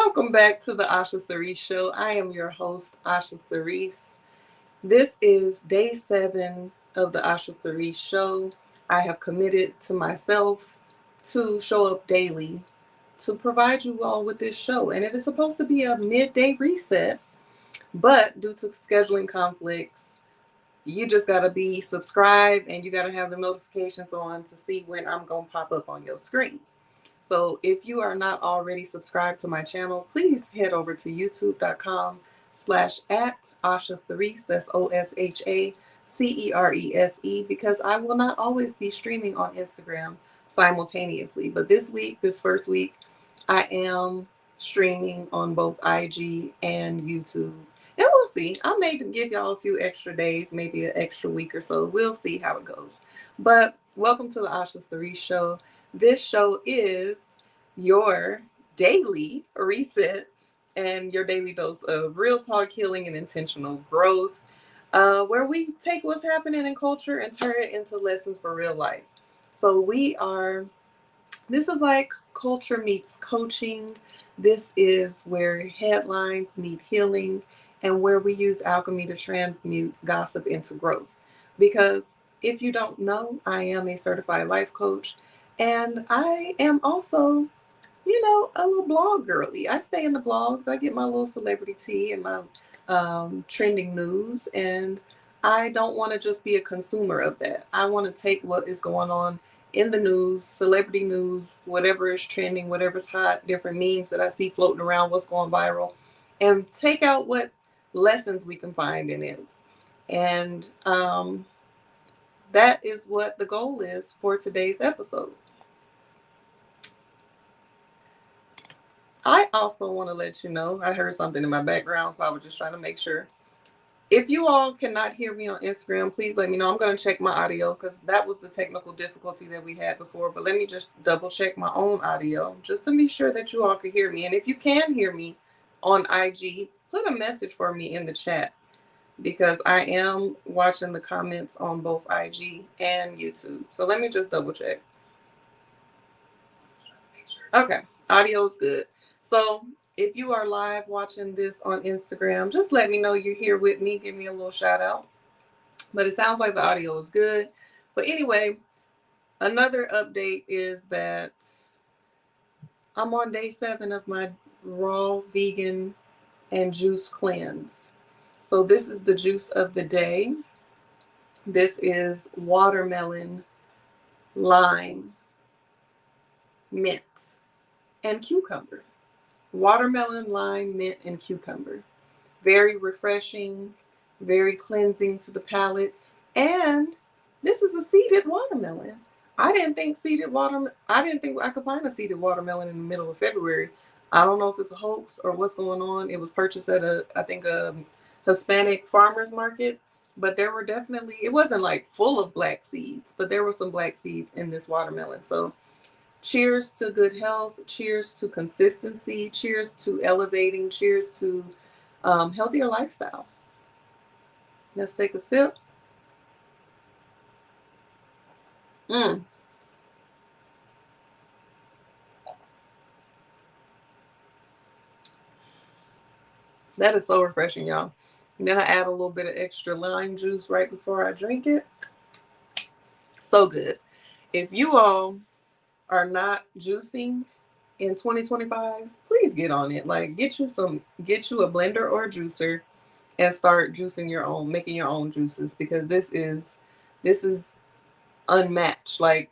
Welcome back to the Osha Cerese Show. I am your host, Osha Cerese. This is day 7 of the Osha Cerese Show. I have committed to myself to show up daily to provide you all with this show. And it is supposed to be a midday reset, but due to scheduling conflicts, you just got to be subscribed and you got to have the notifications on to see when I'm going to pop up on your screen. So if you are not already subscribed to my channel, please head over to youtube.com/@Osha Cerese, that's OSHACERESE, because I will not always be streaming on Instagram simultaneously. But this first week, I am streaming on both IG and YouTube. And we'll see. I may give y'all a few extra days, maybe an extra week or so. We'll see how it goes. But welcome to the Osha Cerese Show. This show is your daily reset and your daily dose of real talk, healing, and intentional growth, where we take what's happening in culture and turn it into lessons for real life. So this is like culture meets coaching. This is where headlines meet healing and where we use alchemy to transmute gossip into growth. Because if you don't know, I am a certified life coach. And I am also, a little blog girly. I stay in the blogs. I get my little celebrity tea and my trending news. And I don't want to just be a consumer of that. I want to take what is going on in the news, celebrity news, whatever is trending, whatever's hot, different memes that I see floating around, what's going viral, and take out what lessons we can find in it. And that is what the goal is for today's episode. I also want to let you know, I heard something in my background, so I was just trying to make sure. If you all cannot hear me on Instagram, please let me know. I'm going to check my audio because that was the technical difficulty that we had before. But let me just double check my own audio just to be sure that you all can hear me. And if you can hear me on IG, put a message for me in the chat because I am watching the comments on both IG and YouTube. So let me just double check. Okay, audio is good. So if you are live watching this on Instagram, just let me know you're here with me. Give me a little shout out. But it sounds like the audio is good. But anyway, another update is that I'm on day 7 of my raw vegan and juice cleanse. So this is the juice of the day. This is watermelon, lime, mint, and cucumber. Watermelon, lime, mint, and cucumber. Very refreshing, very cleansing to the palate. And this is a seeded watermelon. I didn't think I could find a seeded watermelon in the middle of February. I don't know if it's a hoax or what's going on. It was purchased at a Hispanic farmer's market, but there were definitely, it wasn't like full of black seeds, but there were some black seeds in this watermelon. So cheers to good health. Cheers to consistency. Cheers to elevating. Cheers to healthier lifestyle. Let's take a sip. That is so refreshing, y'all. And then I add a little bit of extra lime juice right before I drink it. So good. If you all are not juicing in 2025, please get on it. Like get you a blender or a juicer and start juicing making your own juices, because this is unmatched. Like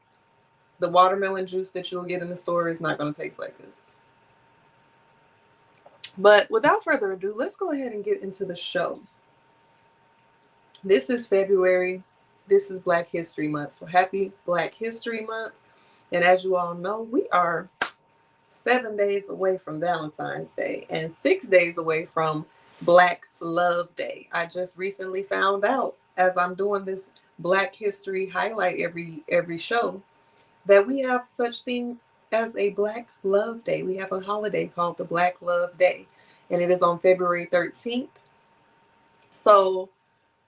the watermelon juice that you'll get in the store is not going to taste like this. But without further ado, let's go ahead and get into the show. This is February. This is Black History Month. So happy Black History Month. And as you all know, we are 7 days away from Valentine's Day and 6 days away from Black Love Day. I just recently found out, as I'm doing this Black History highlight every show, that we have such thing as a Black Love Day. We have a holiday called the Black Love Day, and it is on February 13th. So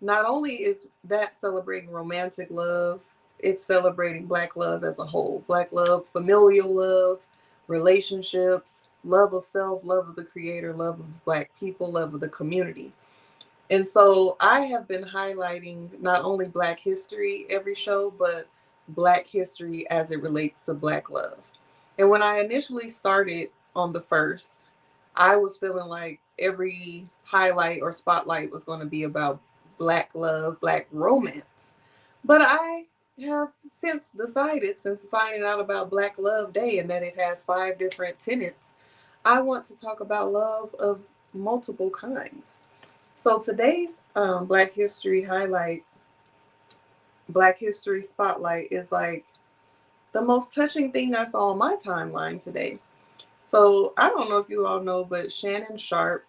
not only is that celebrating romantic love, it's celebrating Black love as a whole. Black love, familial love, relationships, love of self, love of the creator, love of Black people, love of the community. And so I have been highlighting not only Black history every show, but Black history as it relates to Black love. And when I initially started on the first, I was feeling like every highlight or spotlight was going to be about Black love, Black romance. But I have since decided, since finding out about Black Love Day and that it has 5 different tenets, I want to talk about love of multiple kinds. So today's Black History highlight, Black History spotlight is like the most touching thing I saw on my timeline today. So I don't know if you all know, but Shannon Sharpe,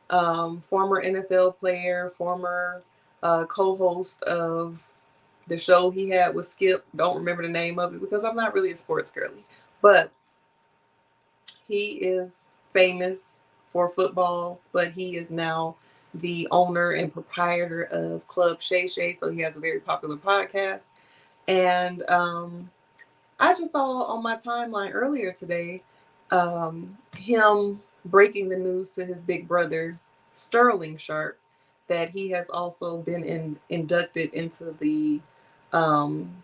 former NFL player, former co-host of the show he had with Skip. Don't remember the name of it because I'm not really a sports girly, but he is famous for football, but he is now the owner and proprietor of Club Shay Shay. So he has a very popular podcast. And I just saw on my timeline earlier today him breaking the news to his big brother, Sterling Sharpe, that he has also been inducted into the um,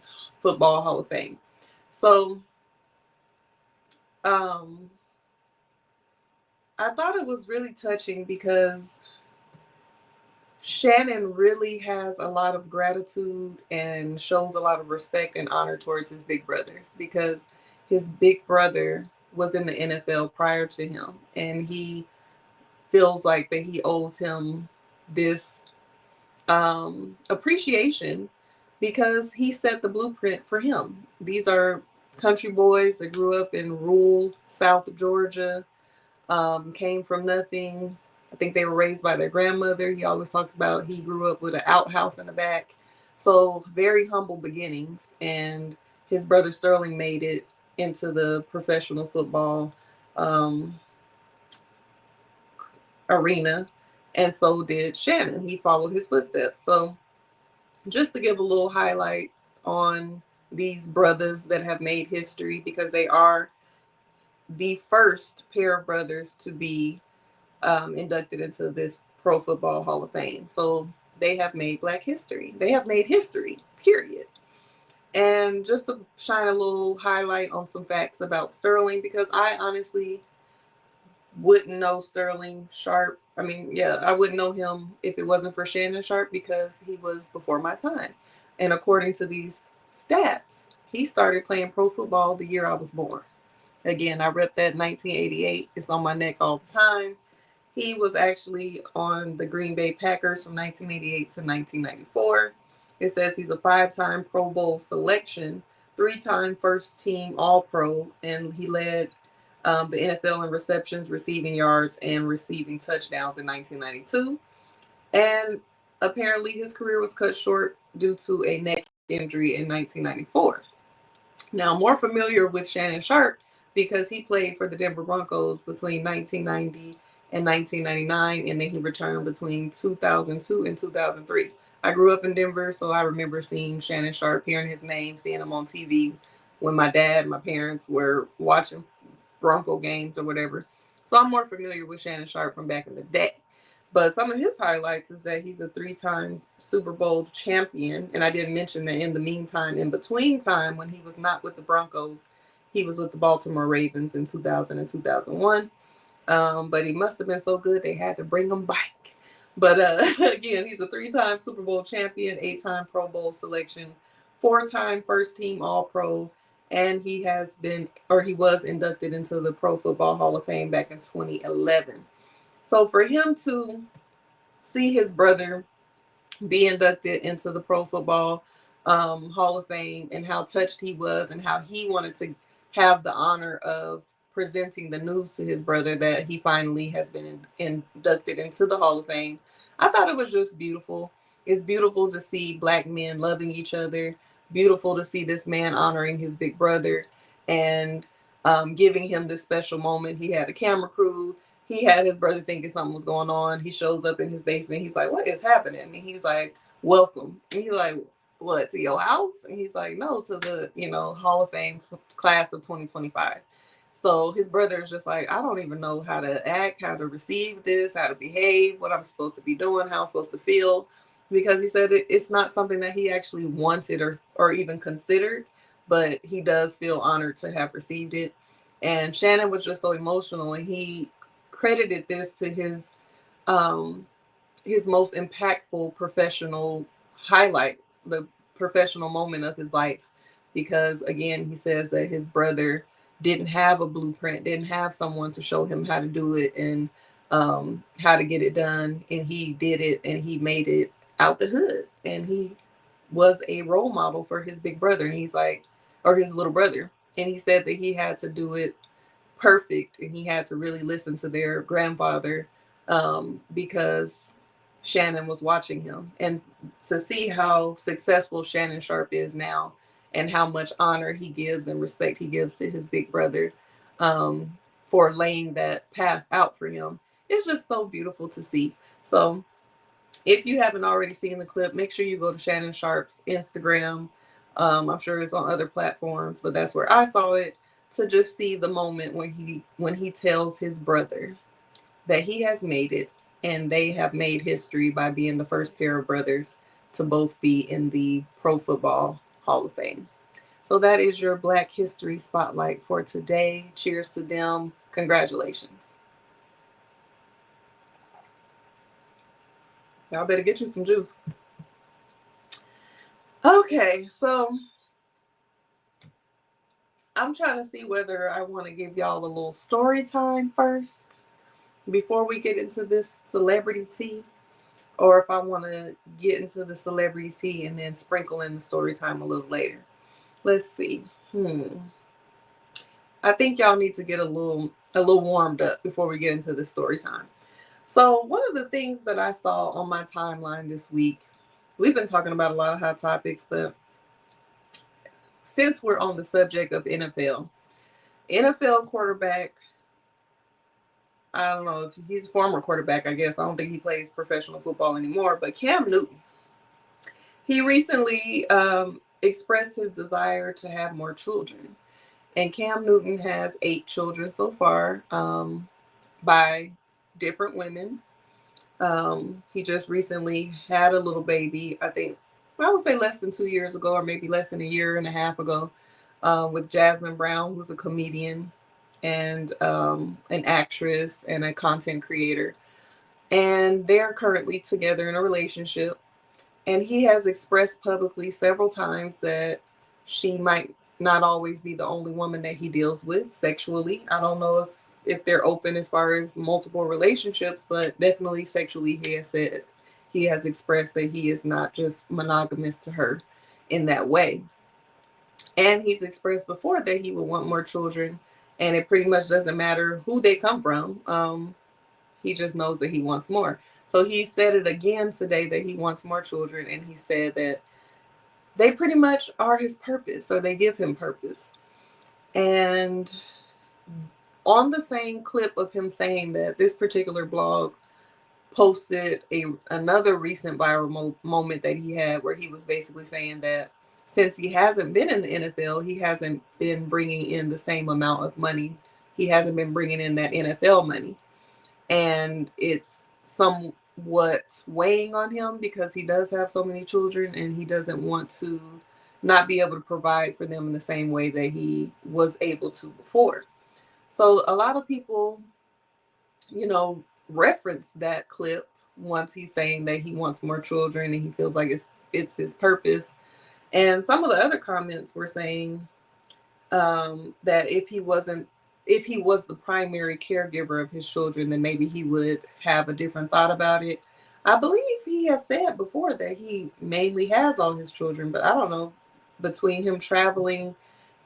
Football Hall of Fame. So um, I thought it was really touching because Shannon really has a lot of gratitude and shows a lot of respect and honor towards his big brother because his big brother was in the NFL prior to him, and he feels like that he owes him this appreciation because he set the blueprint for him. These are country boys that grew up in rural South Georgia, came from nothing. I think they were raised by their grandmother. He always talks about he grew up with an outhouse in the back. So very humble beginnings. And his brother Sterling made it into the professional football um, arena. And so did Shannon. He followed his footsteps. So just to give a little highlight on these brothers that have made history because they are the first pair of brothers to be inducted into this Pro Football Hall of Fame. So they have made Black history. They have made history, period. And just to shine a little highlight on some facts about Sterling, because I honestly wouldn't know Sterling Sharpe. I mean, yeah, I wouldn't know him if it wasn't for Shannon Sharpe because he was before my time. And according to these stats, he started playing pro football the year I was born. Again, I rep that 1988. It's on my neck all the time. He was actually on the Green Bay Packers from 1988 to 1994. It says he's a 5-time Pro Bowl selection, 3-time first team All Pro, and he led the NFL in receptions, receiving yards, and receiving touchdowns in 1992. And apparently his career was cut short due to a neck injury in 1994. Now, more familiar with Shannon Sharpe because he played for the Denver Broncos between 1990 and 1999, and then he returned between 2002 and 2003. I grew up in Denver, so I remember seeing Shannon Sharpe, hearing his name, seeing him on TV when my dad and my parents were watching Bronco games or whatever. So I'm more familiar with Shannon Sharpe from back in the day. But some of his highlights is that he's a 3-time Super Bowl champion. And I didn't mention that in the meantime, in between time, when he was not with the Broncos, he was with the Baltimore Ravens in 2000 and 2001. But he must have been so good they had to bring him back. But again, he's a 3-time Super Bowl champion, 8-time Pro Bowl selection, 4-time first team All Pro, and he was inducted into the Pro Football Hall of Fame back in 2011. So for him to see his brother be inducted into the Pro Football Hall of Fame and how touched he was and how he wanted to have the honor of presenting the news to his brother that he finally has been inducted into the Hall of Fame. I thought it was just beautiful. It's beautiful to see Black men loving each other, beautiful to see this man honoring his big brother and giving him this special moment. He had a camera crew. He had his brother thinking something was going on. He shows up in his basement. He's like, "What is happening?" And he's like, "Welcome." And he's like, "What, to your house?" And he's like, "No, to the Hall of Fame class of 2025." So his brother is just like, I don't even know how to act, how to receive this, how to behave, what I'm supposed to be doing, how I'm supposed to feel, because he said it's not something that he actually wanted or even considered, but he does feel honored to have received it. And Shannon was just so emotional, and he credited this to um, his most impactful professional highlight, the professional moment of his life. Because again, he says that his brother didn't have a blueprint, didn't have someone to show him how to do it and how to get it done. And he did it and he made it out the hood. And he was a role model for his big brother. And he's like, or his little brother. And he said that he had to do it perfect and he had to really listen to their grandfather because Shannon was watching him. And to see how successful Shannon Sharpe is now and how much honor he gives and respect he gives to his big brother for laying that path out for him, it's just so beautiful to see. So if you haven't already seen the clip, make sure you go to Shannon Sharpe's Instagram. I'm sure it's on other platforms, but that's where I saw it, to just see the moment when he tells his brother that he has made it and they have made history by being the first pair of brothers to both be in the Pro Football Hall of Fame. So that is your Black History Spotlight for today. Cheers to them. Congratulations. Y'all better get you some juice. Okay, so I'm trying to see whether I want to give y'all a little story time first before we get into this celebrity tea, or if I want to get into the celebrity tea and then sprinkle in the story time a little later. Let's see. I think y'all need to get a little warmed up before we get into the story time. So one of the things that I saw on my timeline this week, we've been talking about a lot of hot topics, but since we're on the subject of NFL quarterback, I don't know if he's a former quarterback, I guess. I don't think he plays professional football anymore, but Cam Newton, he recently expressed his desire to have more children. And Cam Newton has 8 children so far by different women. He just recently had a little baby, I think, I would say less than 2 years ago, or maybe less than a year and a half ago, with Jasmine Brown, who's a comedian and an actress and a content creator. And they're currently together in a relationship. And he has expressed publicly several times that she might not always be the only woman that he deals with sexually. I don't know if they're open as far as multiple relationships, but definitely sexually he has expressed that he is not just monogamous to her in that way. And he's expressed before that he would want more children, and it pretty much doesn't matter who they come from. He just knows that he wants more. So he said it again today that he wants more children, and he said that they pretty much are his purpose, or they give him purpose. And on the same clip of him saying that, this particular blog posted another recent viral moment that he had, where he was basically saying that since he hasn't been in the NFL, he hasn't been bringing in the same amount of money. He hasn't been bringing in that NFL money. And it's somewhat weighing on him because he does have so many children and he doesn't want to not be able to provide for them in the same way that he was able to before. So a lot of people, reference that clip once he's saying that he wants more children and he feels like it's his purpose. And some of the other comments were saying that if he was the primary caregiver of his children, then maybe he would have a different thought about it. I believe he has said before that he mainly has all his children, but I don't know, between him traveling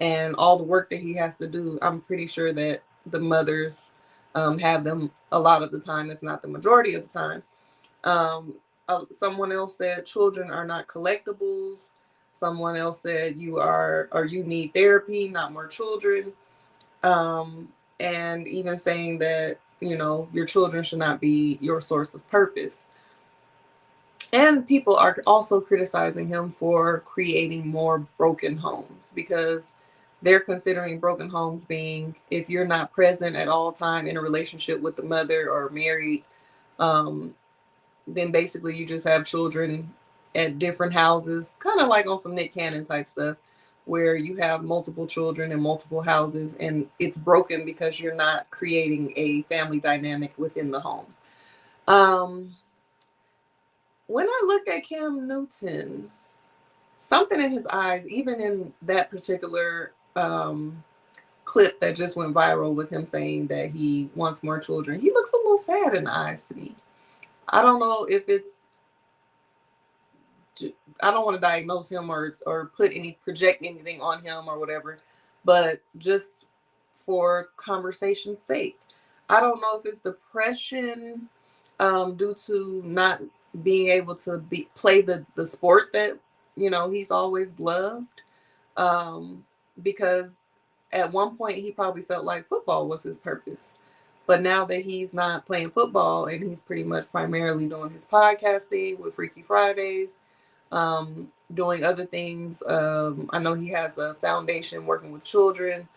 and all the work that he has to do, I'm pretty sure that the mothers have them a lot of the time, if not the majority of the time. Someone else said children are not collectibles. Someone else said you need therapy, not more children. And even saying that, your children should not be your source of purpose. And people are also criticizing him for creating more broken homes because they're considering broken homes being if you're not present at all time in a relationship with the mother or married, um, then basically you just have children at different houses, kind of like on some Nick Cannon type stuff, where you have multiple children in multiple houses and it's broken because you're not creating a family dynamic within the home. Um, when I look at Cam Newton, something in his eyes, even in that particular clip that just went viral with him saying that he wants more children, he looks a little sad in the eyes to me. I don't know if it's, I don't want to diagnose him or put any project anything on him or whatever, but just for conversation's sake, I don't know if it's depression, due to not being able to play the sport that he's always loved, um, because at one point he probably felt like football was his purpose. But now that he's not playing football and he's pretty much primarily doing his podcasting with Freaky Fridays, doing other things. I know he has a foundation working with children.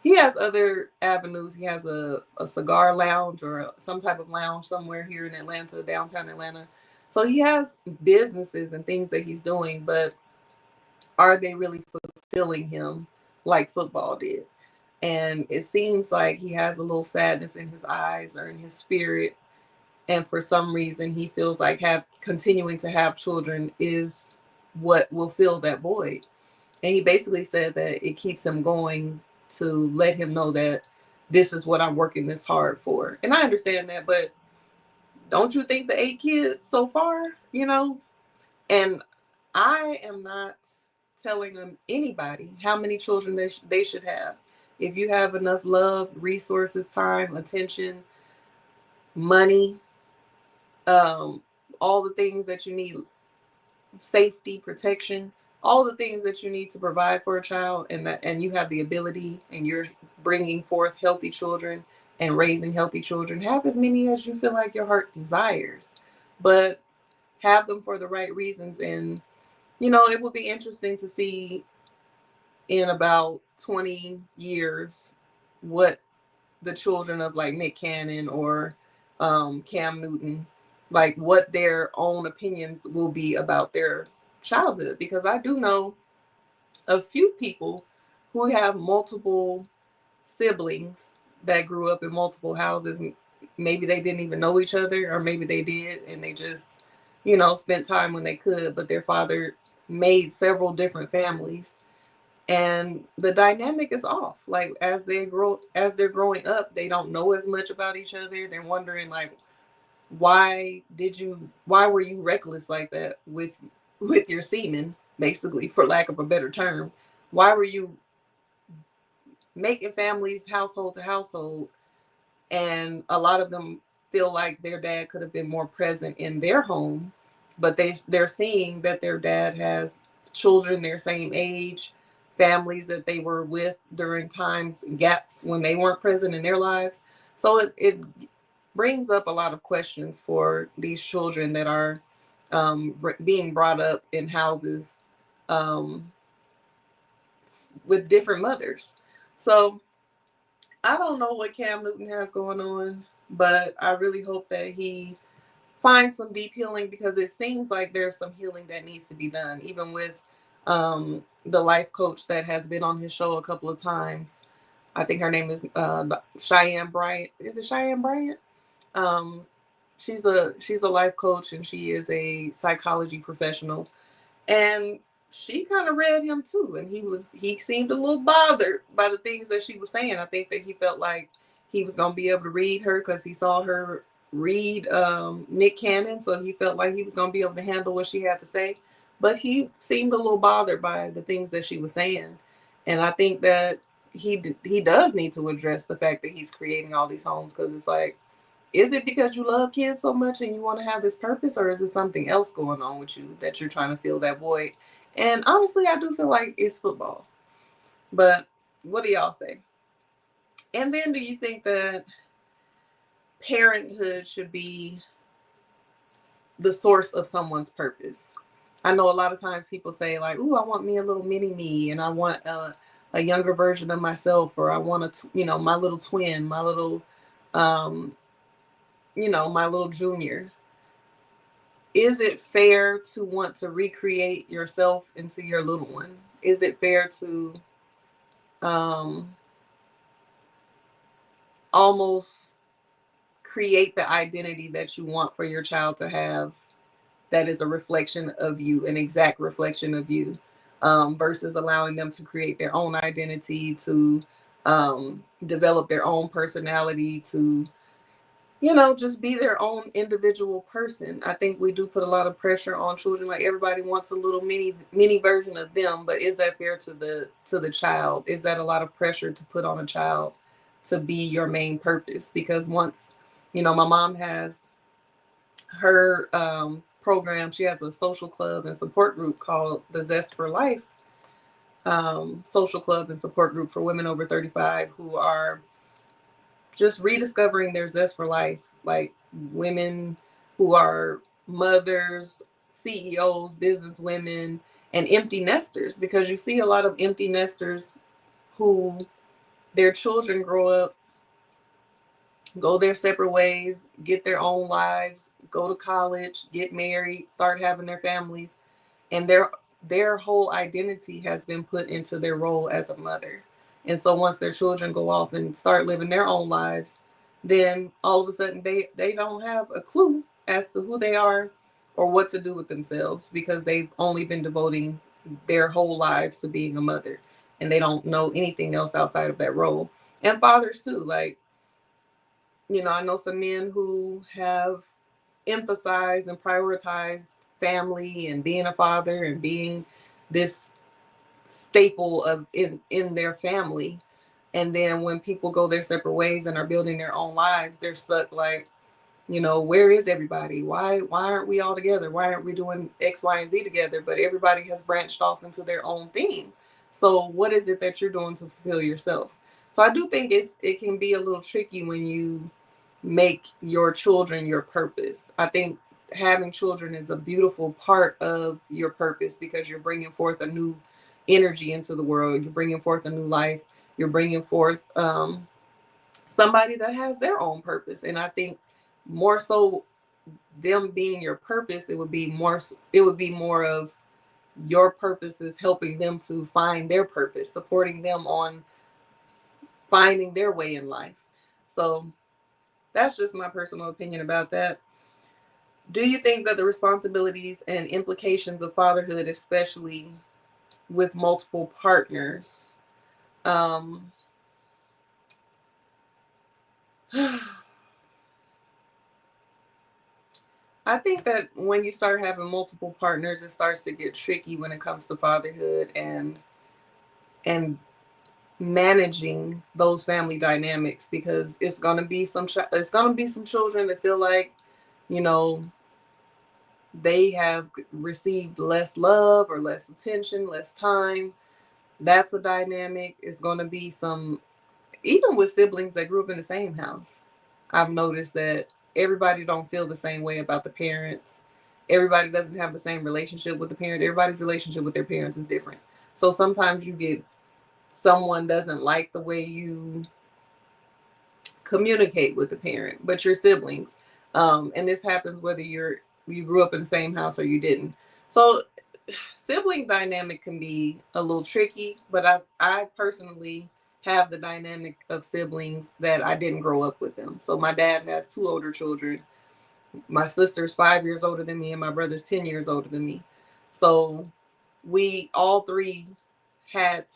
He has other avenues. He has a cigar lounge or some type of lounge somewhere here in Atlanta, downtown Atlanta. So he has businesses and things that he's doing, but are they really fulfilling him like football did? And it seems like he has a little sadness in his eyes or in his spirit. And for some reason, he feels like continuing to have children is what will fill that void. And he basically said that it keeps him going to let him know that this is what I'm working this hard for. And I understand that, but don't you think the 8 kids so far, And I am not telling them anybody how many children they should have. If you have enough love, resources, time, attention, money, um, all the things that you need, safety, protection, all the things that you need to provide for a child, and you have the ability, and you're bringing forth healthy children and raising healthy children, have as many as you feel like your heart desires, but have them for the right reasons. And it will be interesting to see in about 20 years what the children of like Nick Cannon or Cam Newton, like what their own opinions will be about their childhood. Because I do know a few people who have multiple siblings that grew up in multiple houses. Maybe they didn't even know each other, or maybe they did and they just, spent time when they could, but their father made several different families and the dynamic is off. Like as they're growing up, they don't know as much about each other. They're wondering like, why were you reckless like that with your semen, basically, for lack of a better term? Why were you making families household to household? And a lot of them feel like their dad could have been more present in their home, but they're seeing that their dad has children their same age, families that they were with during times gaps when they weren't present in their lives. So it brings up a lot of questions for these children that are being brought up in houses um, with different mothers. So I don't know what Cam Newton has going on, but I really hope that he finds some deep healing, because it seems like there's some healing that needs to be done, even with the life coach that has been on his show a couple of times. I think her name is Cheyenne Bryant. Is it Cheyenne Bryant? Um, she's a life coach and she is a psychology professional, and she kind of read him too, and he seemed a little bothered by the things that she was saying. I think that he felt like he was going to be able to read her because he saw her read Nick Cannon, so he felt like he was going to be able to handle what she had to say, but he seemed a little bothered by the things that she was saying. And I think that he does need to address the fact that he's creating all these homes, because it's like, is it because you love kids so much and you want to have this purpose, or is it something else going on with you that you're trying to fill that void? And honestly, I do feel like it's football. But what do y'all say? And then do you think that parenthood should be the source of someone's purpose? I know a lot of times people say like, "Ooh, I want me a little mini me, and I want a younger version of myself, or I want to, my little twin, my little, um, my little junior. Is it fair to want to recreate yourself into your little one? Is it fair to um, almost create the identity that you want for your child to have, that is a reflection of you, an exact reflection of you, versus allowing them to create their own identity, to develop their own personality, to just be their own individual person. I think we do put a lot of pressure on children. Like, everybody wants a little mini version of them, but is that fair to the child? Is that a lot of pressure to put on a child to be your main purpose? Because once, my mom has her program, she has a social club and support group called the Zest for Life social club and support group for women over 35 who are just rediscovering their zest for life, like women who are mothers, CEOs, business women, and empty nesters, because you see a lot of empty nesters who their children grow up, go their separate ways, get their own lives, go to college, get married, start having their families, and their whole identity has been put into their role as a mother. And so once their children go off and start living their own lives, then all of a sudden they don't have a clue as to who they are or what to do with themselves, because they've only been devoting their whole lives to being a mother, and they don't know anything else outside of that role. And fathers too, like, I know some men who have emphasized and prioritized family and being a father and being this staple of in their family. And then when people go their separate ways and are building their own lives, they're stuck like, where is everybody? Why aren't we all together? Why aren't we doing X, Y, and Z together? But everybody has branched off into their own thing. So what is it that you're doing to fulfill yourself? So I do think it can be a little tricky when you make your children your purpose. I think having children is a beautiful part of your purpose, because you're bringing forth a new energy into the world. You're bringing forth a new life. You're bringing forth somebody that has their own purpose. And I think more so, them being your purpose, it would be more of your purpose is helping them to find their purpose, supporting them on finding their way in life. So that's just my personal opinion about that. Do you think that the responsibilities and implications of fatherhood, especially with multiple partners, um, I think that when you start having multiple partners, it starts to get tricky when it comes to fatherhood and managing those family dynamics, because it's gonna be some children that feel like, you know they have received less love or less attention, less time. That's a dynamic. It's going to be some, even with siblings that grew up in the same house. I've noticed that everybody don't feel the same way about the parents. Everybody doesn't have the same relationship with the parents. Everybody's relationship with their parents is different. So sometimes you get someone doesn't like the way you communicate with the parent, but your siblings. And this happens whether you grew up in the same house or you didn't. So sibling dynamic can be a little tricky, but I personally have the dynamic of siblings that I didn't grow up with them. So my dad has two older children. My sister's 5 years older than me, and my brother's 10 years older than me. So we all three had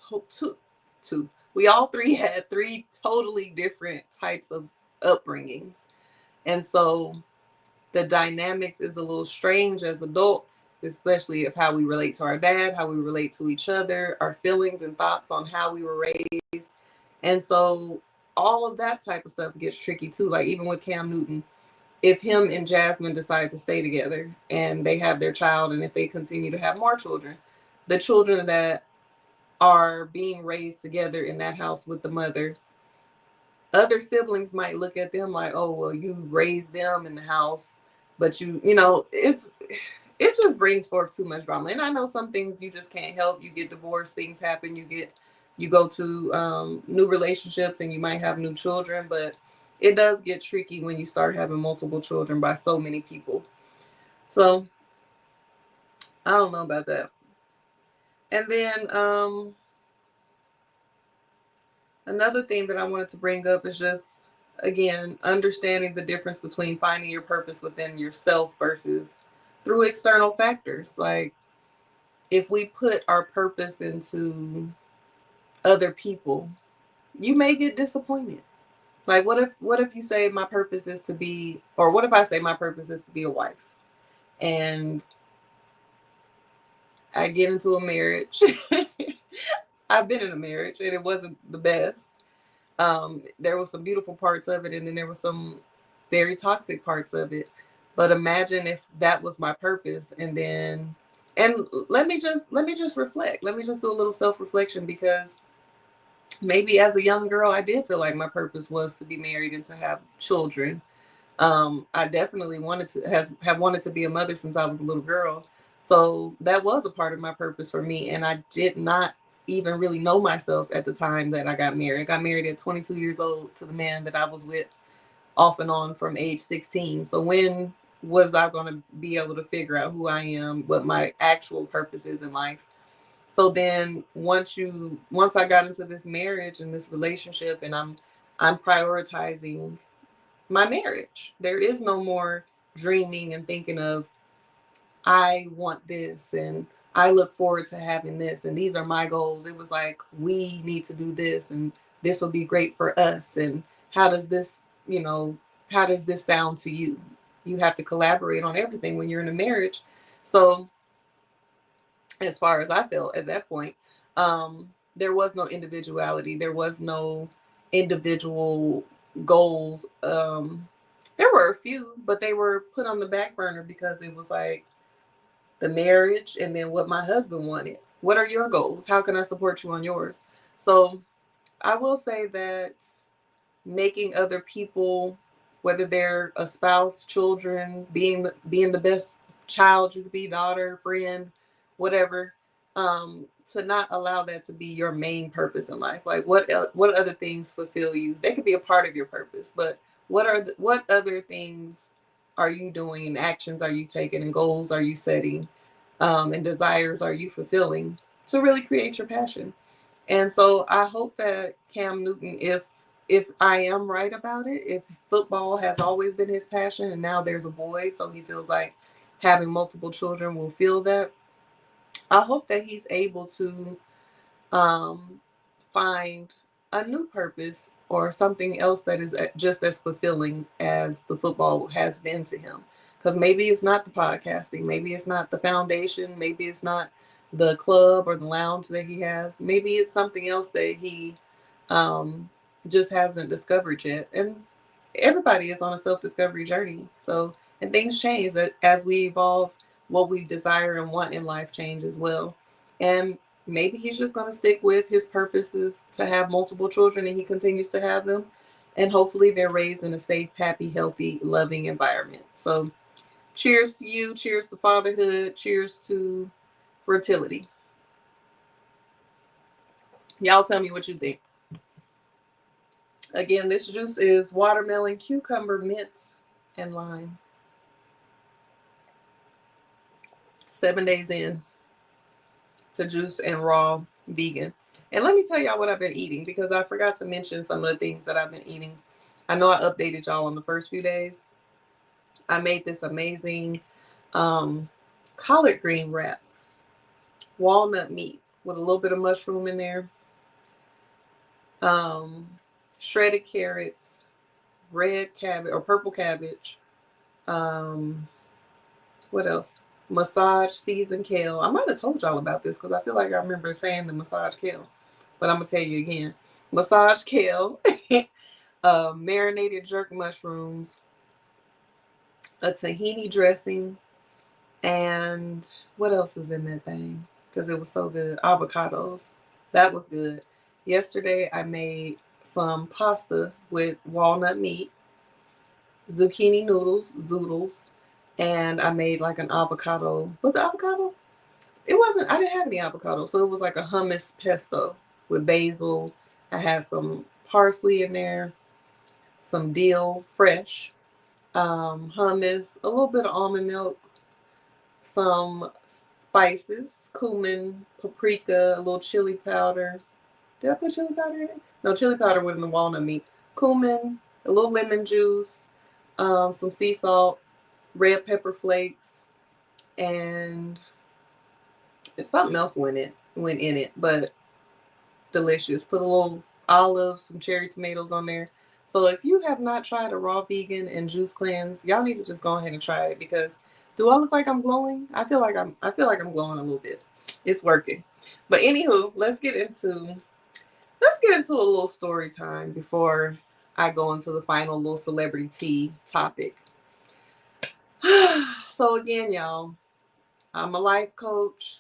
two. We all three had three totally different types of upbringings, and so the dynamics is a little strange as adults, especially of how we relate to our dad, how we relate to each other, our feelings and thoughts on how we were raised. And so all of that type of stuff gets tricky too. Like, even with Cam Newton, if him and Jasmine decide to stay together and they have their child, and if they continue to have more children, the children that are being raised together in that house with the mother, other siblings might look at them like, oh, well, you raised them in the house, but it just brings forth too much drama. And I know some things you just can't help. You get divorced, things happen, you get you go to new relationships and you might have new children, but it does get tricky when you start having multiple children by so many people. So I don't know about that. And then another thing that I wanted to bring up is just, again, understanding the difference between finding your purpose within yourself versus through external factors. Like, if we put our purpose into other people, you may get disappointed. Like, what if you say my purpose is to be, or what if I say my purpose is to be a wife, and I get into a marriage. I've been in a marriage and it wasn't the best. There was some beautiful parts of it, and then there was some very toxic parts of it. But imagine if that was my purpose, and then, and let me just reflect. Let me just do a little self reflection, because maybe as a young girl, I did feel like my purpose was to be married and to have children. I definitely wanted to have wanted to be a mother since I was a little girl. So that was a part of my purpose for me. And I did not even really know myself at the time that I got married. I got married at 22 years old to the man that I was with off and on from age 16. So when was I going to be able to figure out who I am, what my actual purpose is in life? So then once I got into this marriage and this relationship, and I'm prioritizing my marriage. There is no more dreaming and thinking of, I want this and I look forward to having this and these are my goals. It was like, we need to do this and this will be great for us. And how does this, you know, how does this sound to you? You have to collaborate on everything when you're in a marriage. So as far as I felt at that point, there was no individuality. There was no individual goals. There were a few, but they were put on the back burner because it was like the marriage and then what my husband wanted. What are your goals? How can I support you on yours? So I will say that making other people, whether they're a spouse, children, being the best child you could be, daughter, friend, whatever, to not allow that to be your main purpose in life. Like, what other things fulfill you? They could be a part of your purpose, but what other things are you doing, and actions are you taking, and goals are you setting, and desires are you fulfilling to really create your passion? And so I hope that Cam Newton, if I am right about it, if football has always been his passion and now there's a boy, so he feels like having multiple children will feel that. I hope that he's able to um, find a new purpose or something else that is just as fulfilling as the football has been to him. Because maybe it's not the podcasting, maybe it's not the foundation, maybe it's not the club or the lounge that he has. Maybe it's something else that he um, just hasn't discovered yet. And everybody is on a self discovery journey. So, and things change that as we evolve, what we desire and want in life change as well. And maybe he's just going to stick with his purposes to have multiple children, and he continues to have them. And hopefully they're raised in a safe, happy, healthy, loving environment. So, cheers to you. Cheers to fatherhood. Cheers to fertility. Y'all tell me what you think. Again, this juice is watermelon, cucumber, mint, and lime. 7 days in to juice and raw vegan. And let me tell y'all what I've been eating, because I forgot to mention some of the things that I've been eating. I know I updated y'all on the first few days. I made this amazing collard green wrap, walnut meat with a little bit of mushroom in there, um, shredded carrots, red cabbage or purple cabbage. Um, what else? Massage seasoned kale. I might have told y'all about this because I feel like I remember saying the massage kale, but I'm gonna tell you again. Massage kale, marinated jerk mushrooms, a tahini dressing, and what else is in that thing? Because it was so good. Avocados. That was good. Yesterday I made some pasta with walnut meat, zucchini noodles, zoodles, and I made like an avocado. Was it avocado? It wasn't. I didn't have any avocado, so it was like a hummus pesto with basil. I have some parsley in there, some dill fresh, hummus, a little bit of almond milk, some spices, cumin, paprika, a little chili powder. Did I put chili powder in it? No, chili powder with the walnut meat. Cumin, a little lemon juice, some sea salt, red pepper flakes, and something else went in it, but delicious. Put a little olives, some cherry tomatoes on there. So if you have not tried a raw vegan and juice cleanse, y'all need to just go ahead and try it, because do I look like I'm glowing? I feel like I'm glowing a little bit. It's working. But anywho, let's get into a little story time before I go into the final little celebrity tea topic. So again, y'all, I'm a life coach.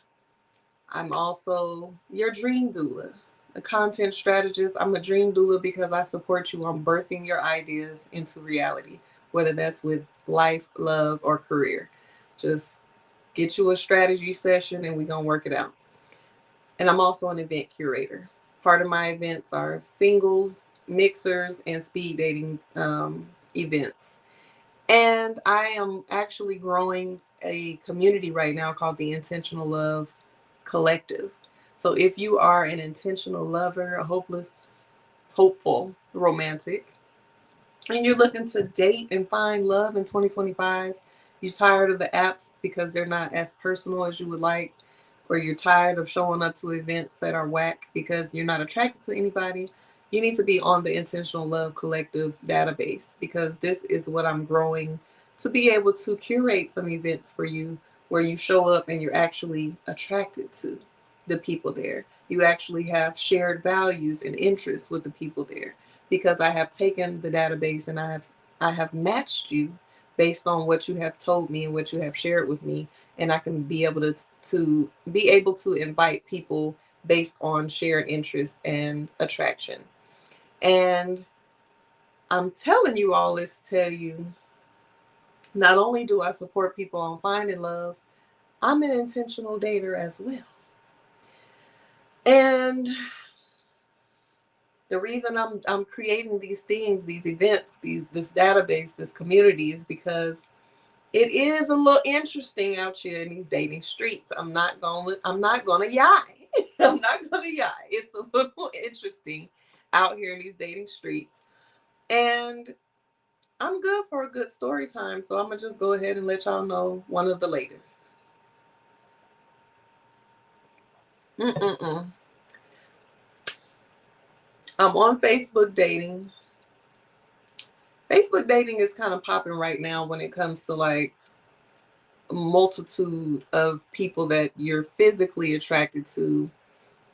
I'm also your dream doula, a content strategist. I'm a dream doula because I support you on birthing your ideas into reality, whether that's with life, love, or career. Just get you a strategy session and we're going to work it out. And I'm also an event curator. Part of my events are singles, mixers, and speed dating events. And I am actually growing a community right now called the Intentional Love Collective. So if you are an intentional lover, a hopeful, romantic, and you're looking to date and find love in 2025, you're tired of the apps because they're not as personal as you would like, or you're tired of showing up to events that are whack because you're not attracted to anybody, you need to be on the Intentional Love Collective database, because this is what I'm growing to be able to curate some events for you where you show up and you're actually attracted to the people there. You actually have shared values and interests with the people there, because I have taken the database and I have matched you based on what you have told me and what you have shared with me, and I can be able to invite people based on shared interest and attraction. And I'm telling you all this to tell you, not only do I support people on finding love, I'm an intentional dater as well. And the reason I'm creating these things, these events, this database, this community, is because it is a little interesting out here in these dating streets. I'm not gonna yai. I'm not gonna yai. It's a little interesting out here in these dating streets. And I'm good for a good story time. So I'm gonna just go ahead and let y'all know one of the latest. Mm-mm-mm. I'm on Facebook dating. Facebook dating is kind of popping right now when it comes to like a multitude of people that you're physically attracted to.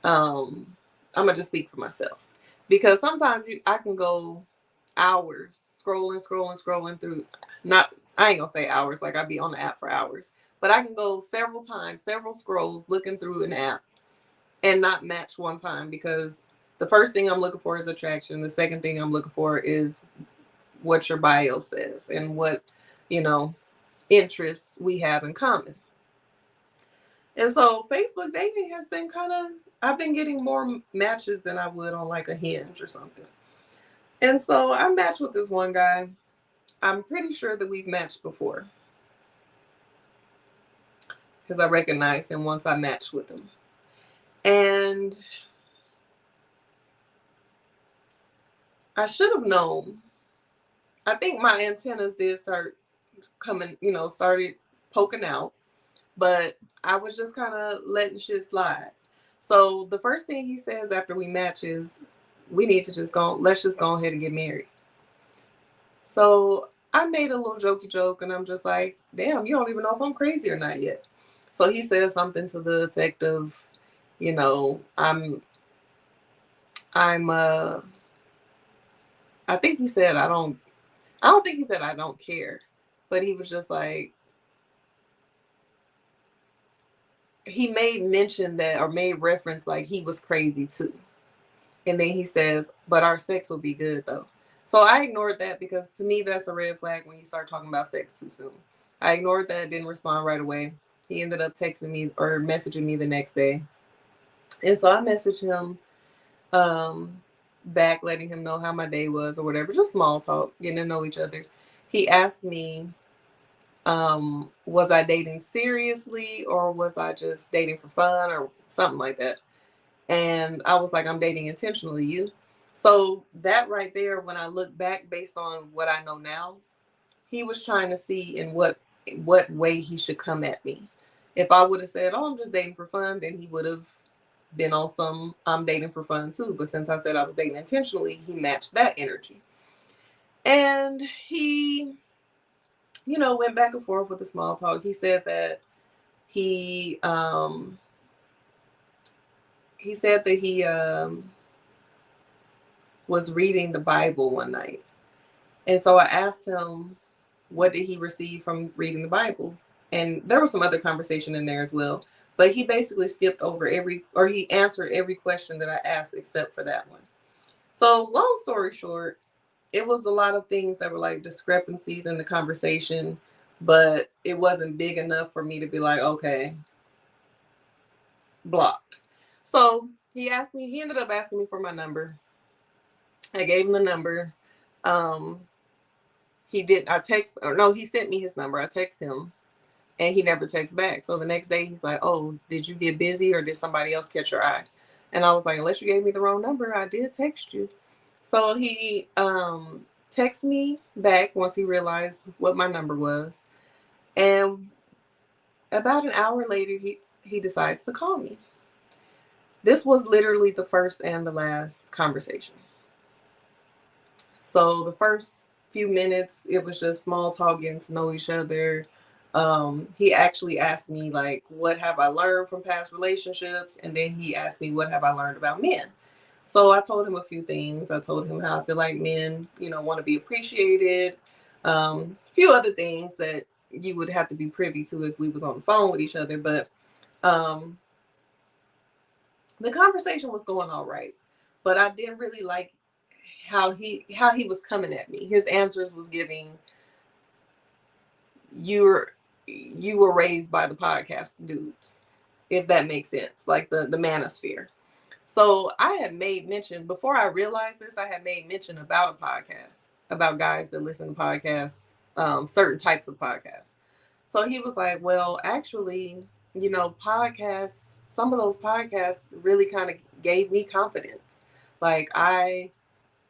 I'm gonna just speak for myself, because sometimes I can go hours scrolling through. Not, I ain't gonna say hours, like I'd be on the app for hours, but I can go several times, several scrolls looking through an app and not match one time, because the first thing I'm looking for is attraction. The second thing I'm looking for is what your bio says and what, you know, interests we have in common. And so Facebook dating has been I've been getting more matches than I would on like a Hinge or something. And so I matched with this one guy. I'm pretty sure that we've matched before, because I recognized him once I matched with him. And I should have known. I think my antennas did start coming, started poking out, but I was just kind of letting shit slide. So the first thing he says after we match is, let's just go ahead and get married. So I made a little jokey joke, and I'm just like, damn, you don't even know if I'm crazy or not yet. So he says something to the effect of, you know, I'm I think he said I don't think he said I don't care, but he was just like, he made mention that, or made reference like he was crazy too. And then he says, but our sex will be good though. So I ignored that, because to me that's a red flag when you start talking about sex too soon. I ignored that, didn't respond right away. He ended up texting me or messaging me the next day. And so I messaged him um, back, letting him know how my day was or whatever, just small talk, getting to know each other. He asked me, was I dating seriously or was I just dating for fun or something like that? And I was like, I'm dating intentionally, you. So that right there, when I look back based on what I know now, he was trying to see in what way he should come at me. If I would have said, "Oh, I'm just dating for fun," then he would have been on some "I'm dating for fun" too. But since I said I was dating intentionally, he matched that energy. And he, went back and forth with the small talk. He said that he he said that he was reading the Bible one night. And so I asked him, what did he receive from reading the Bible? And there was some other conversation in there as well. But he basically skipped over he answered every question that I asked except for that one. So, long story short, it was a lot of things that were like discrepancies in the conversation, but it wasn't big enough for me to be like, okay, blocked. So he ended up asking me for my number. I gave him the number. Um, he sent me his number. I text him and he never texts back. So the next day he's like, "Oh, did you get busy or did somebody else catch your eye?" And I was like, "Unless you gave me the wrong number, I did text you." So he texted me back once he realized what my number was. And about an hour later he decides to call me. This was literally the first and the last conversation. So the first few minutes, it was just small talk, getting to know each other. He actually asked me like, "What have I learned from past relationships?" And then he asked me, "What have I learned about men?" So I told him a few things. I told him how I feel like men, want to be appreciated. A few other things that you would have to be privy to if we was on the phone with each other. But um, the conversation was going all right, but I didn't really like how he was coming at me. His answers was giving, you were raised by the podcast dudes, if that makes sense, like the manosphere. So I had made mention before I realized this. I had made mention about a podcast about guys that listen to podcasts, certain types of podcasts. So he was like, "Well, actually, podcasts. Some of those podcasts really kind of gave me confidence. Like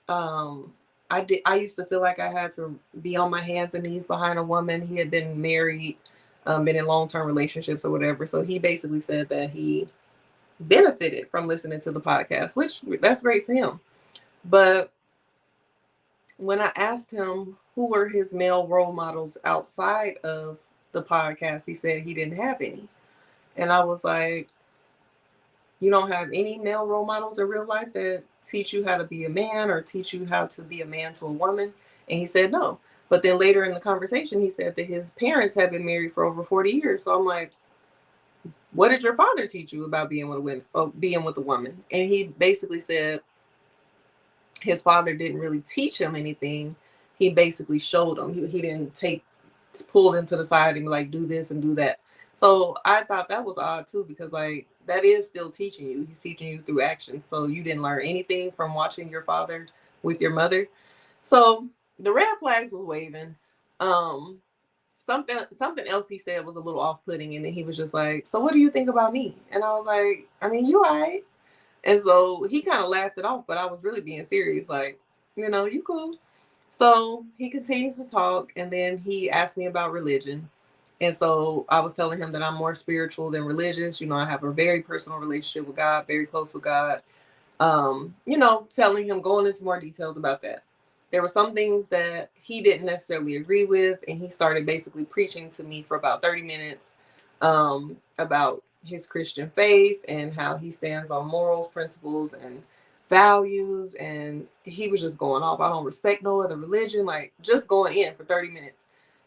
um, I used to feel like I had to be on my hands and knees behind a woman. He had been married, been in long-term relationships or whatever. So he basically said that he benefited from listening to the podcast, which that's great for him. But when I asked him who were his male role models outside of the podcast, he said he didn't have any. And I was like, "You don't have any male role models in real life that teach you how to be a man or teach you how to be a man to a woman?" And he said no. But then later in the conversation, he said that his parents had been married for over 40 years. So I'm like, "What did your father teach you about being with a woman?" And he basically said his father didn't really teach him anything. He basically showed him. He didn't pull him to the side and be like, "Do this and do that." So I thought that was odd too, because like that is still teaching you. He's teaching you through action. So you didn't learn anything from watching your father with your mother. So the red flags was waving. Um, something else he said was a little off putting, and then he was just like, "So what do you think about me?" And I was like, "I mean, you all right." And so he kind of laughed it off, but I was really being serious, like, "You cool." So he continues to talk, and then he asked me about religion. And so I was telling him that I'm more spiritual than religious. I have a very personal relationship with God, very close with God. Telling him, going into more details about that. There were some things that he didn't necessarily agree with, and he started basically preaching to me for about 30 minutes about his Christian faith and how he stands on morals, principles, and values. And he was just going off. "I don't respect no other religion," like just going in for 30 minutes.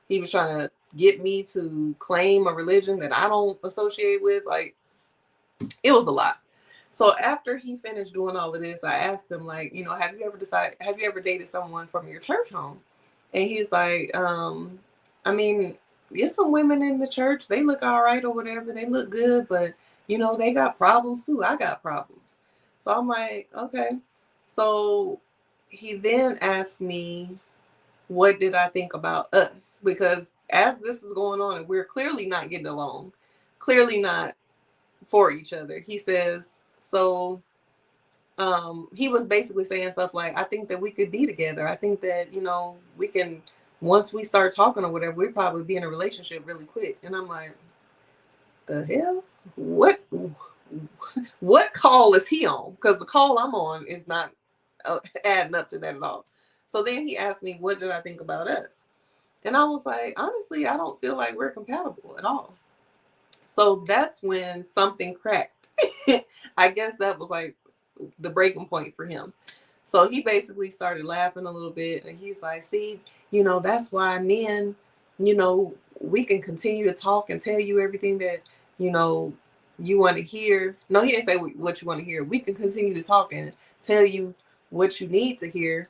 He was trying to get me to claim a religion that I don't associate with. Like, it was a lot. So after he finished doing all of this, I asked him, like, have you ever dated someone from your church home? And he's like, I mean, there's some women in the church, they look all right or whatever, they look good, but they got problems too. I got problems. So I'm like, okay. So he then asked me, what did I think about us? Because as this is going on, and we're clearly not getting along, clearly not for each other. He says, so he was basically saying stuff like, I think that we could be together. I think that, we can, once we start talking or whatever, we'd probably be in a relationship really quick. And I'm like, the hell? What call is he on? Because the call I'm on is not adding up to that at all. So then he asked me, what did I think about us? And I was like, honestly, I don't feel like we're compatible at all. So that's when something cracked. I guess that was like the breaking point for him. So he basically started laughing a little bit, and he's like, see, that's why men, we can continue to talk and tell you everything that, you want to hear. No, he didn't say what you want to hear. We can continue to talk and tell you what you need to hear,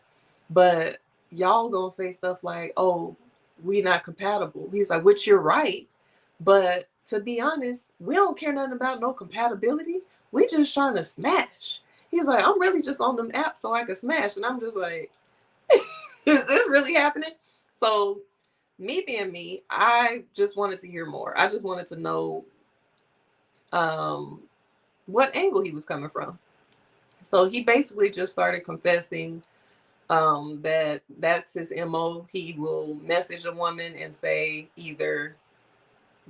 but y'all gonna say stuff like, oh, we not compatible. He's like, which you're right. But to be honest, we don't care nothing about no compatibility. We just trying to smash. He's like, I'm really just on them apps so I can smash. And I'm just like, is this really happening? So me being me, I just wanted to hear more. I just wanted to know what angle he was coming from. So he basically just started confessing that's his MO. He will message a woman and say either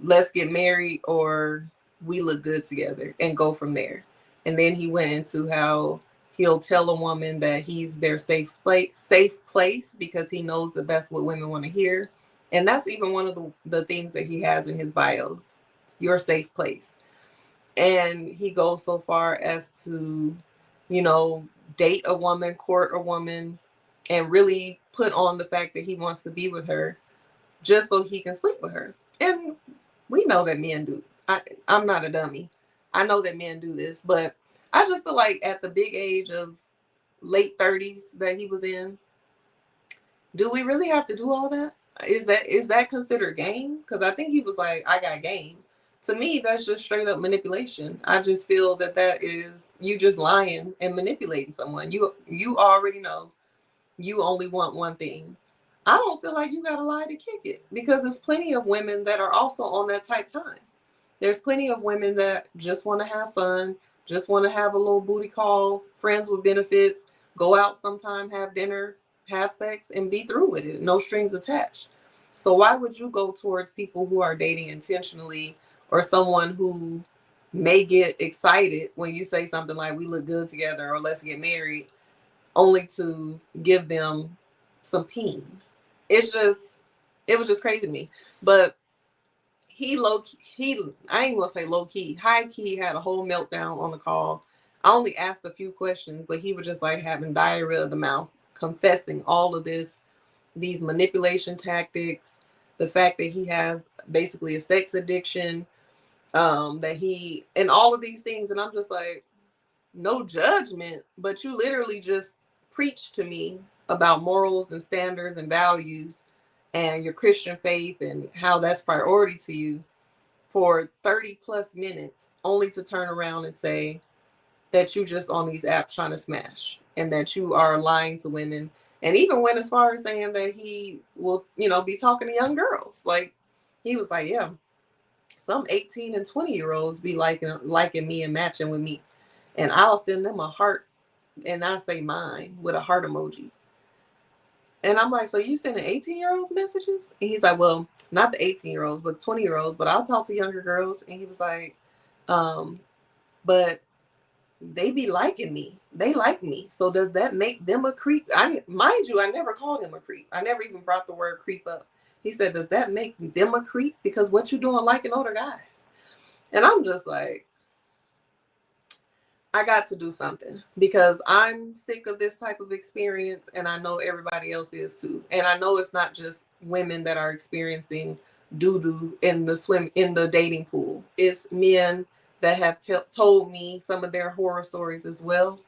let's get married or we look good together and go from there. And then he went into how he'll tell a woman that he's their safe place because he knows that that's what women want to hear. And that's even one of the things that he has in his bio, your safe place. And he goes so far as to, date a woman, court a woman, and really put on the fact that he wants to be with her just so he can sleep with her. And we know that men do. I'm not a dummy. I know that men do this, but I just feel like at the big age of late 30s that he was in, do we really have to do all that? Is that considered game? Because I think he was like, I got game. To me, that's just straight up manipulation. I just feel that is you just lying and manipulating someone. You already know you only want one thing. I don't feel like you gotta lie to kick it, because there's plenty of women that are also on that type time. There's plenty of women that just want to have fun, just want to have a little booty call, friends with benefits, go out sometime, have dinner, have sex, and be through with it. No strings attached. So why would you go towards people who are dating intentionally, or someone who may get excited when you say something like we look good together or let's get married, only to give them some peen? It was just crazy to me. But I ain't gonna say low key, high key had a whole meltdown on the call. I only asked a few questions, but he was just like having diarrhea of the mouth, confessing all of these manipulation tactics, the fact that he has basically a sex addiction, that he, and all of these things. And I'm just like, no judgment, but you literally just preached to me about morals and standards and values and your Christian faith and how that's priority to you for 30 plus minutes, only to turn around and say that you just on these apps trying to smash and that you are lying to women. And even went as far as saying that he will, be talking to young girls. Like, he was like, yeah, some 18 and 20-year-olds be liking me and matching with me. And I'll send them a heart, and I say mine with a heart emoji. And I'm like, so you sending 18-year-olds messages? And he's like, well, not the 18-year-olds, but 20-year-olds, but I'll talk to younger girls. And he was like, but they be liking me. They like me. So does that make them a creep? Mind you, I never called him a creep. I never even brought the word creep up. He said, does that make them a creep? Because what you doing liking older guys? And I'm just like, I got to do something, because I'm sick of this type of experience, and I know everybody else is too. And I know it's not just women that are experiencing doo-doo in the dating pool. It's men that have told me some of their horror stories as well.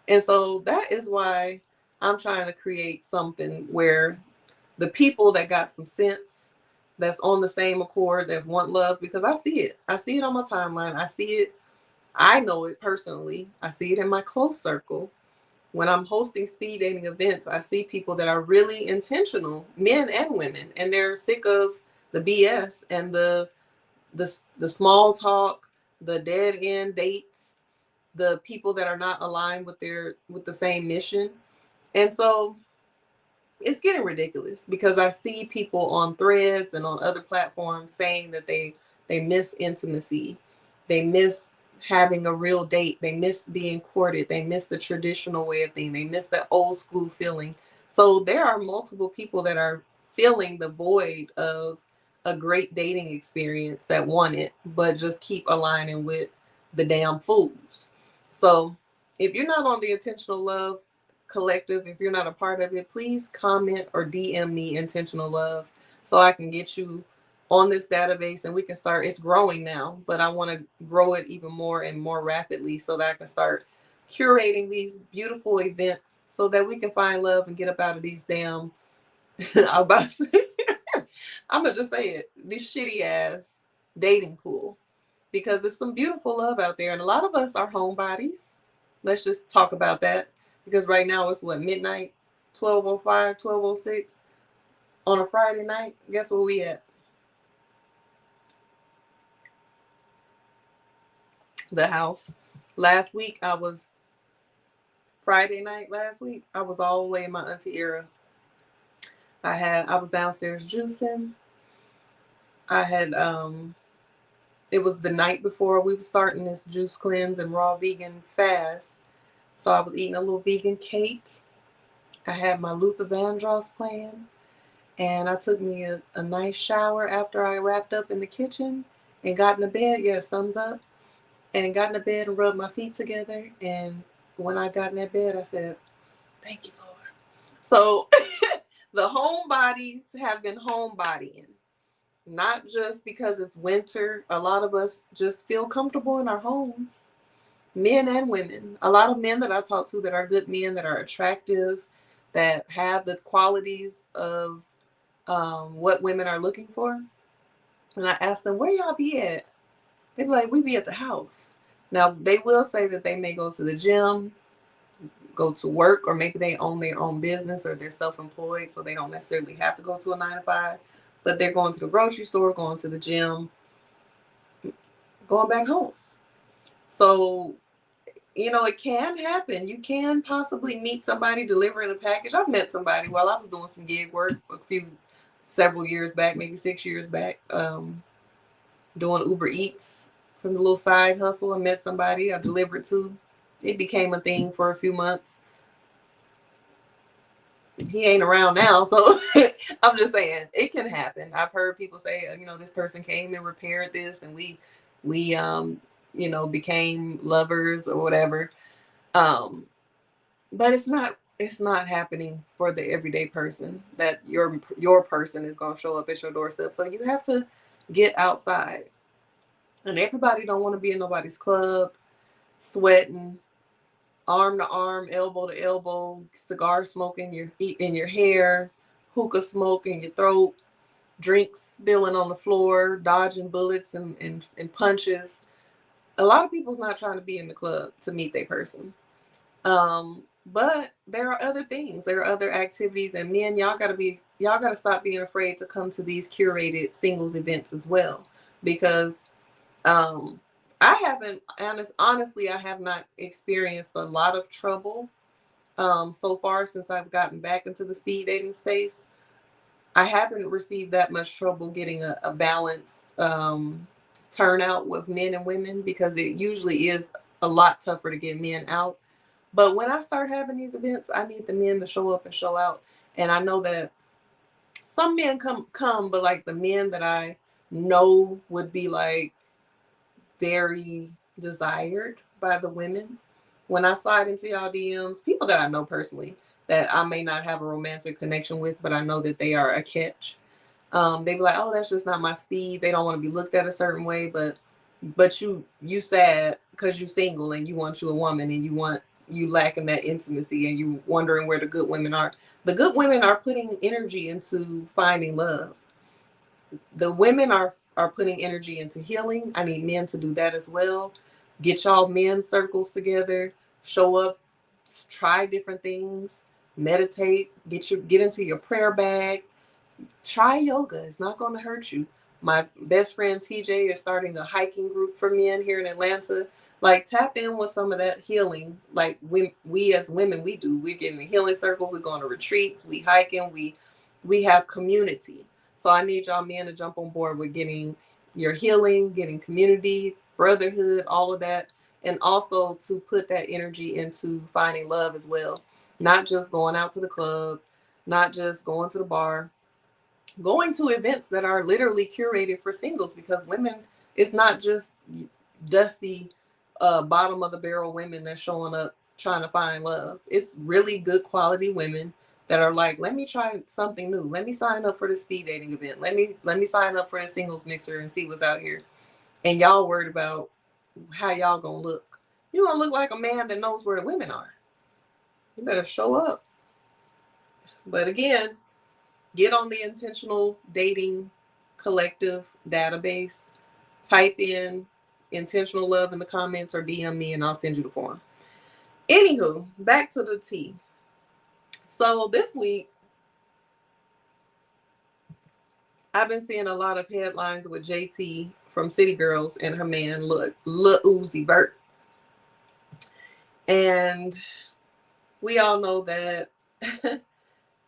And so that is why I'm trying to create something where the people that got some sense, that's on the same accord, that want love, because I see it on my timeline. I see it I know it personally. I see it in my close circle. When I'm hosting speed dating events, I see people that are really intentional, men and women, and they're sick of the BS and the small talk, the dead end dates, the people that are not aligned with the same mission. And so it's getting ridiculous because I see people on threads and on other platforms saying that they miss intimacy, they miss having a real date, they miss being courted, they miss the traditional way of things, they miss the old school feeling. So there are multiple people that are filling the void of a great dating experience that want it, but just keep aligning with the damn fools. So if you're not on the intentional love collective, if you're not a part of it, please comment or DM me intentional love so I can get you on this database and we can start. It's growing now, but I want to grow it even more and more rapidly so that I can start curating these beautiful events so that we can find love and get up out of these damn I'm about to say, I'm gonna just say it, this shitty ass dating pool, because there's some beautiful love out there and a lot of us are homebodies. Let's just talk about that, because right now it's what, midnight, 12:05, 12:06 on a Friday night. Guess where we at? The house. Last week I was Friday night last week I was all the way in my auntie era. I was downstairs juicing. I had it was the night before we were starting this juice cleanse and raw vegan fast. So I was eating a little vegan cake. I had my Luther Vandross playing. And I took me a nice shower after I wrapped up in the kitchen and got in the bed. Yes, thumbs up. And got in the bed and rubbed my feet together. And when I got in that bed, I said, thank you, Lord. So the homebodies have been homebodying. Not just because it's winter. A lot of us just feel comfortable in our homes. Men and women. A lot of men that I talk to that are good men, that are attractive, that have the qualities of what women are looking for. And I ask them, where y'all be at? They be like, we be at the house. Now, they will say that they may go to the gym, go to work, or maybe they own their own business or they're self-employed, so they don't necessarily have to go to a 9 to 5. But they're going to the grocery store, going to the gym, going back home. So, it can happen. You can possibly meet somebody delivering a package. I've met somebody while I was doing some gig work several years back, maybe 6 years back, doing Uber Eats from the little side hustle. I met somebody I delivered to. It became a thing for a few months. He ain't around now, so I'm just saying it can happen. I've heard people say, this person came and repaired this, and we became lovers or whatever. But it's not happening for the everyday person that your person is going to show up at your doorstep. So you have to get outside. And everybody don't want to be in nobody's club, sweating, arm to arm, elbow to elbow, cigar smoke in your hair, hookah smoke in your throat, drinks spilling on the floor, dodging bullets and punches. A lot of people's not trying to be in the club to meet their person. But there are other things. There are other activities, and men, y'all gotta stop being afraid to come to these curated singles events as well, because um, I haven't honestly, I have not experienced a lot of trouble so far since I've gotten back into the speed dating space. I haven't received that much trouble getting a balanced turnout with men and women, because it usually is a lot tougher to get men out. But when I start having these events, I need the men to show up and show out. And I know that some men come, but like the men that I know would be like very desired by the women. When I slide into y'all DMs, people that I know personally that I may not have a romantic connection with, but I know that they are a catch. They be like, "Oh, that's just not my speed." They don't want to be looked at a certain way, but you sad because you single and you want you a woman and you lacking that intimacy and you wondering where the good women are. The good women are putting energy into finding love. The women are putting energy into healing. I need men to do that as well. Get y'all men's circles together, show up, try different things, meditate, get into your prayer bag, try yoga. It's not going to hurt you. My best friend TJ is starting a hiking group for men here in Atlanta. Like, tap in with some of that healing. Like, we as women, we do. We're getting in healing circles. We're going to retreats. We hiking. We have community. So I need y'all men to jump on board with getting your healing, getting community, brotherhood, all of that, and also to put that energy into finding love as well. Not just going out to the club, not just going to the bar, going to events that are literally curated for singles, because women, it's not just dusty bottom of the barrel women that's showing up trying to find love. It's really good quality women that are like, let me try something new. Let me sign up for the speed dating event. Let me sign up for the singles mixer and see what's out here. And y'all worried about how y'all gonna look. You gonna look like a man that knows where the women are. You better show up. But again, get on the Intentional Dating Collective database, type in intentional love in the comments, or DM me and I'll send you the form. Anywho, back to the tea. So this week, I've been seeing a lot of headlines with JT from City Girls and her man, Lil Uzi Vert. And we all know that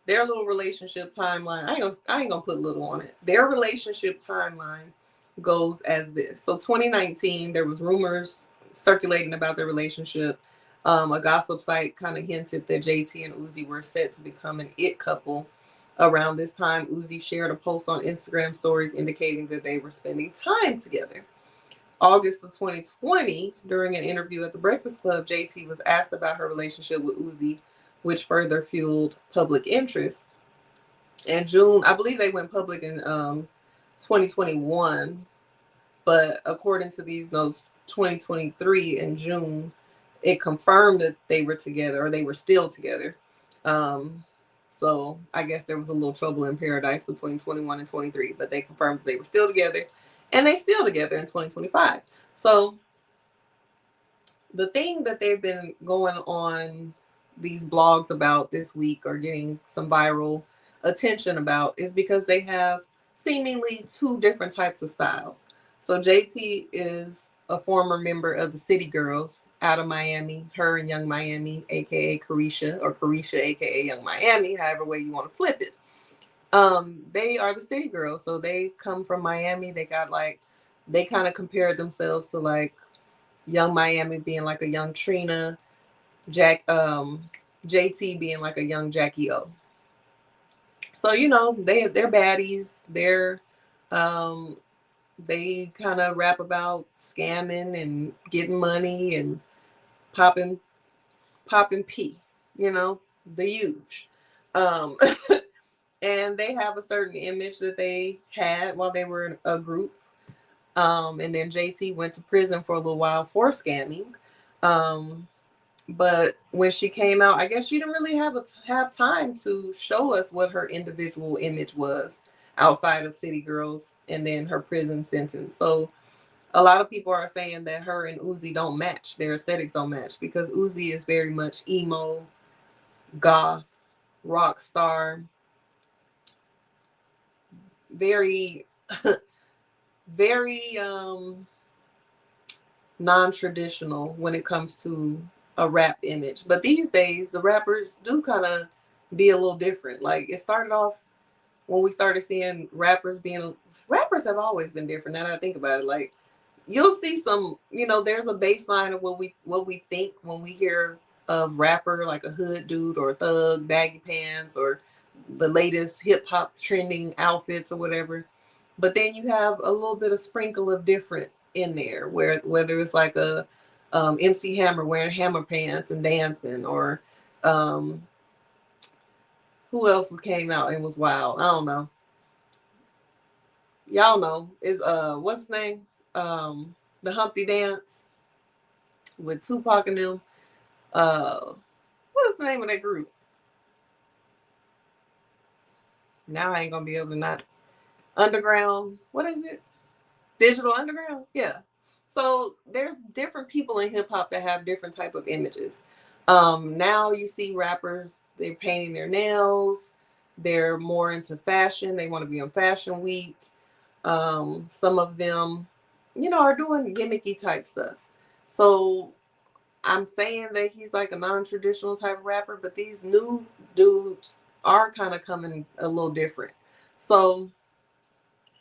their little relationship timeline, I ain't gonna put little on it. Their relationship timeline goes as this. So 2019, there was rumors circulating about their relationship. A gossip site kind of hinted that JT and Uzi were set to become an it couple. Around this time, Uzi shared a post on Instagram stories indicating that they were spending time together. August of 2020, during an interview at the Breakfast Club, JT was asked about her relationship with Uzi, which further fueled public interest. In June, I believe they went public in 2021, but according to these notes, 2023 in June, it confirmed that they were together, or they were still together. So I guess there was a little trouble in paradise between 21 and 23, but they confirmed that they were still together, and they still together in 2025. So the thing that they've been going on these blogs about this week, or getting some viral attention about, is because they have seemingly two different types of styles. So JT is a former member of the City Girls out of Miami, her and Young Miami, aka Carisha, or Carisha, aka Young Miami, however way you want to flip it. They are the City Girls, so they come from Miami. They kind of compared themselves to like Young Miami being like a young Trina, JT being like a young Jackie O. So they're baddies. They kind of rap about scamming and getting money and popping P, the huge. Um, and they have a certain image that they had while they were in a group. And then JT went to prison for a little while for scamming. But when she came out, I guess she didn't really have time to show us what her individual image was outside of City Girls and then her prison sentence. So a lot of people are saying that her and Uzi don't match. Their aesthetics don't match, because Uzi is very much emo, goth, rock star, very, very non-traditional when it comes to a rap image. But these days, the rappers do kind of be a little different. Like, it started off when we started seeing rappers have always been different. Now that I think about it, like, you'll see some, there's a baseline of what we think when we hear a rapper, like a hood dude or a thug, baggy pants, or the latest hip hop trending outfits or whatever. But then you have a little bit of sprinkle of different in there, whether it's like a MC Hammer wearing hammer pants and dancing, or who else came out and was wild? I don't know. Y'all know is what's his name? The Humpty Dance with Tupac and them. What is the name of that group? Now I ain't gonna be able to not. Underground. What is it? Digital Underground. Yeah. So there's different people in hip hop that have different type of images. Now you see rappers, they're painting their nails, they're more into fashion, they want to be on Fashion Week. Some of them, are doing gimmicky type stuff. So I'm saying that he's like a non-traditional type of rapper, but these new dudes are kind of coming a little different. So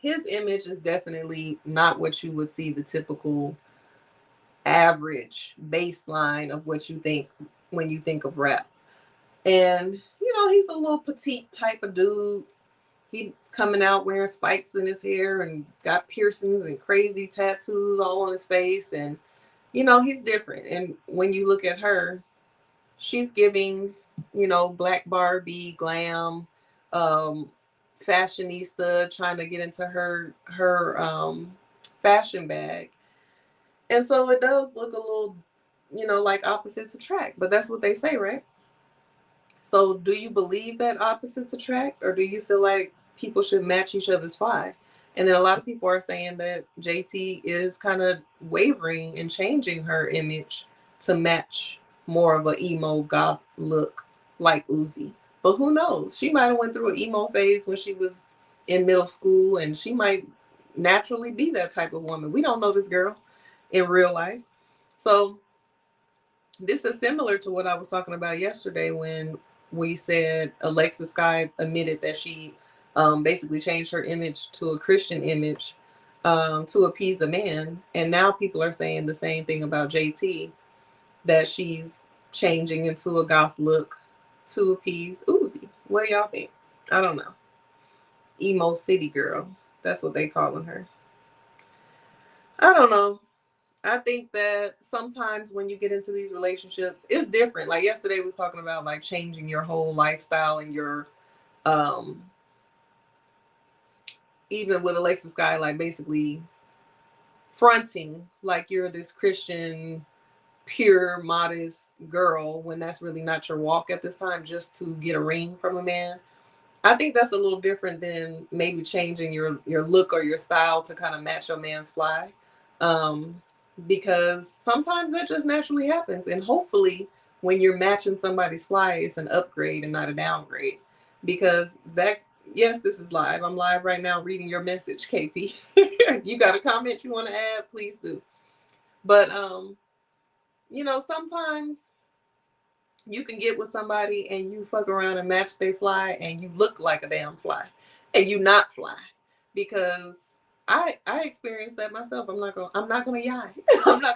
his image is definitely not what you would see the typical average baseline of what you think when you think of rap. And he's a little petite type of dude. He coming out wearing spikes in his hair and got piercings and crazy tattoos all on his face, and he's different. And when you look at her, she's giving, black Barbie glam, um, fashionista, trying to get into her fashion bag. And so it does look a little, like opposites attract, but that's what they say, right? So do you believe that opposites attract, or do you feel like people should match each other's fly? And then a lot of people are saying that JT is kind of wavering and changing her image to match more of an emo goth look like Uzi. But who knows? She might have went through an emo phase when she was in middle school, and she might naturally be that type of woman. We don't know this girl in real life. So this is similar to what I was talking about yesterday when we said Alexis Sky admitted that she basically changed her image to a Christian image to appease a man. And now people are saying the same thing about JT, that she's changing into a goth look to appease Uzi. What do y'all think? I don't know. Emo city girl. That's what they calling her. I don't know. I think that sometimes when you get into these relationships, it's different. Like yesterday we was talking about like changing your whole lifestyle and your um even with Alexis Guy, like basically fronting like you're this Christian, pure, modest girl when that's really not your walk at this time, just to get a ring from a man. I think that's a little different than maybe changing your look or your style to kind of match your man's fly. Um, because sometimes that just naturally happens. And hopefully when you're matching somebody's fly, it's an upgrade and not a downgrade. Because that, yes, this is live. I'm live right now reading your message, KP. You got a comment you want to add? Please do. But sometimes you can get with somebody and you fuck around and match their fly and you look like a damn fly and you not fly, because I experienced that myself. I'm not gonna lie. I'm not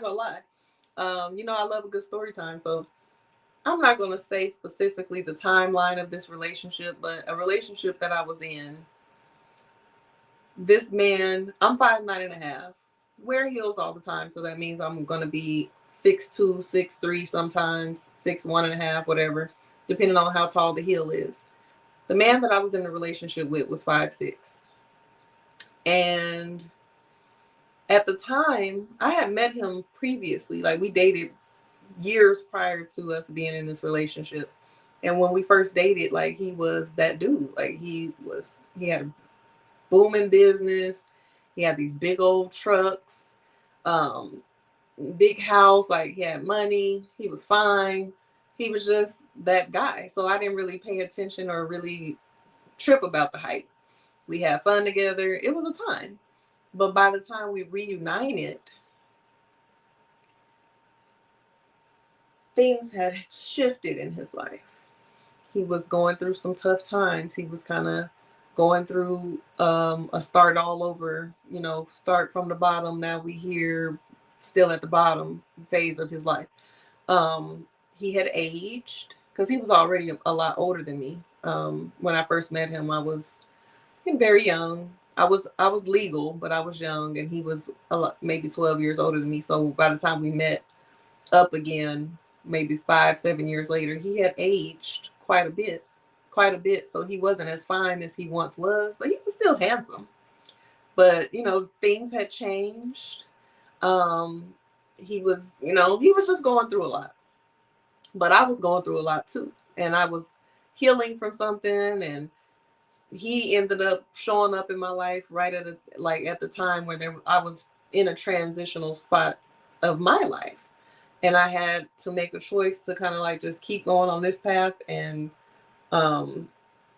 gonna lie. I love a good story time, so I'm not gonna say specifically the timeline of this relationship, but a relationship that I was in, this man, I'm 5'9.5", wear heels all the time, so that means I'm gonna be 6'2", 6'3", sometimes 6'1.5", whatever, depending on how tall the heel is. The man that I was in a relationship with was 5'6", and at the time I had met him previously. Like we dated years prior to us being in this relationship, and when we first dated, like he was that dude. Like he had a booming business. He had these big old trucks, um, big house. Like he had money. He was fine. He was just that guy. So I didn't really pay attention or really trip about the hype. We had fun together. It was a time. But by the time we reunited, things had shifted in his life. He was going through some tough times. He was kind of going through a start all over, start from the bottom. Now we here, still at the bottom phase of his life. He had aged because he was already a lot older than me. When I first met him, I was very young. I was legal, but I was young, and he was maybe 12 years older than me. So by the time we met up again, maybe 5-7 years later, he had aged quite a bit. So he wasn't as fine as he once was, but he was still handsome. But things had changed. Um, he was just going through a lot. But I was going through a lot too, and I was healing from something, and he ended up showing up in my life right at the time where I was in a transitional spot of my life. And I had to make a choice to kind of like just keep going on this path and, um,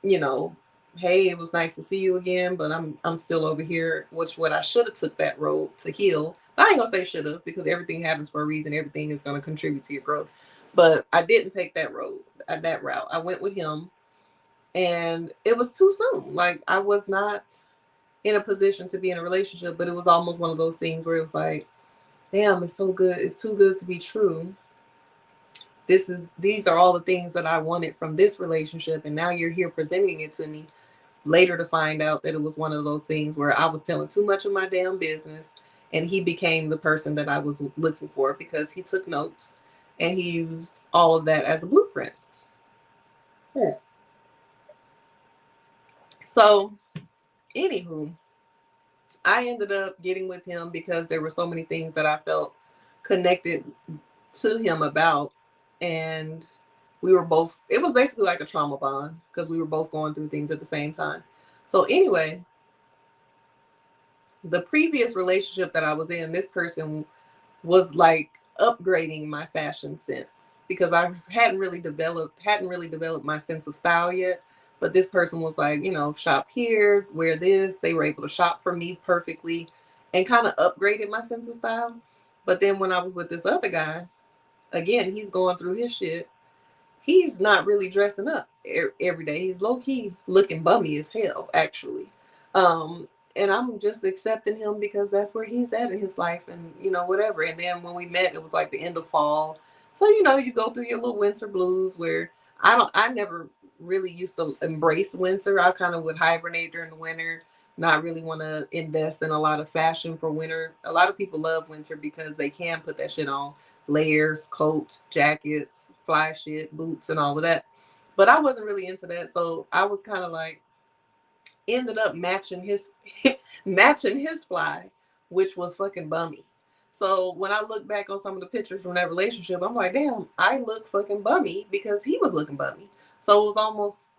you know, hey, it was nice to see you again, but I'm still over here, which what I should have took that road to heal. I ain't gonna say should have, because everything happens for a reason. Everything is gonna contribute to your growth. But I didn't take that road, that route. I went with him, and it was too soon. Like, I was not in a position to be in a relationship, but it was almost one of those things where it was like, damn, it's so good. It's too good to be true. These are all the things that I wanted from this relationship, and now you're here presenting it to me later to find out that it was one of those things where I was telling too much of my damn business, and he became the person that I was looking for because he took notes and he used all of that as a blueprint. Yeah. So, anywho, I ended up getting with him because there were so many things that I felt connected to him about. And we were both, it was basically like a trauma bond because we were both going through things at the same time. So, anyway, the previous relationship that I was in, this person was like upgrading my fashion sense because I hadn't really developed my sense of style yet. But this person was like, shop here, wear this. They were able to shop for me perfectly and kind of upgraded my sense of style. But then when I was with this other guy, again, he's going through his shit. He's not really dressing up every day. He's low key looking bummy as hell, actually. Um, and I'm just accepting him because that's where he's at in his life, and whatever. And then when we met, it was like the end of fall, so you go through your little winter blues where I never really used to embrace winter. I kind of would hibernate during the winter, not really want to invest in a lot of fashion for winter. A lot of people love winter because they can put that shit on, layers, coats, jackets, fly shit, boots, and all of that. But I wasn't really into that, so I was kind of like ended up matching his matching his fly, which was fucking bummy. So when I look back on some of the pictures from that relationship, I'm like, damn, I look fucking bummy because he was looking bummy. So it was almost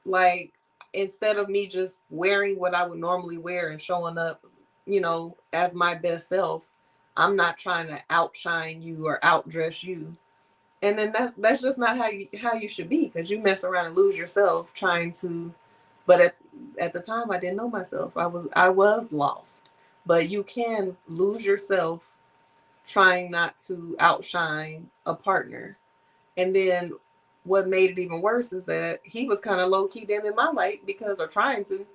like instead of me just wearing what I would normally wear and showing up, as my best self, I'm not trying to outshine you or outdress you. And then that's just not how you should be, because you mess around and lose yourself trying to. But at the time, I didn't know myself. I was lost. But you can lose yourself trying not to outshine a partner. And then what made it even worse is that he was kind of low key dimming my light or trying to,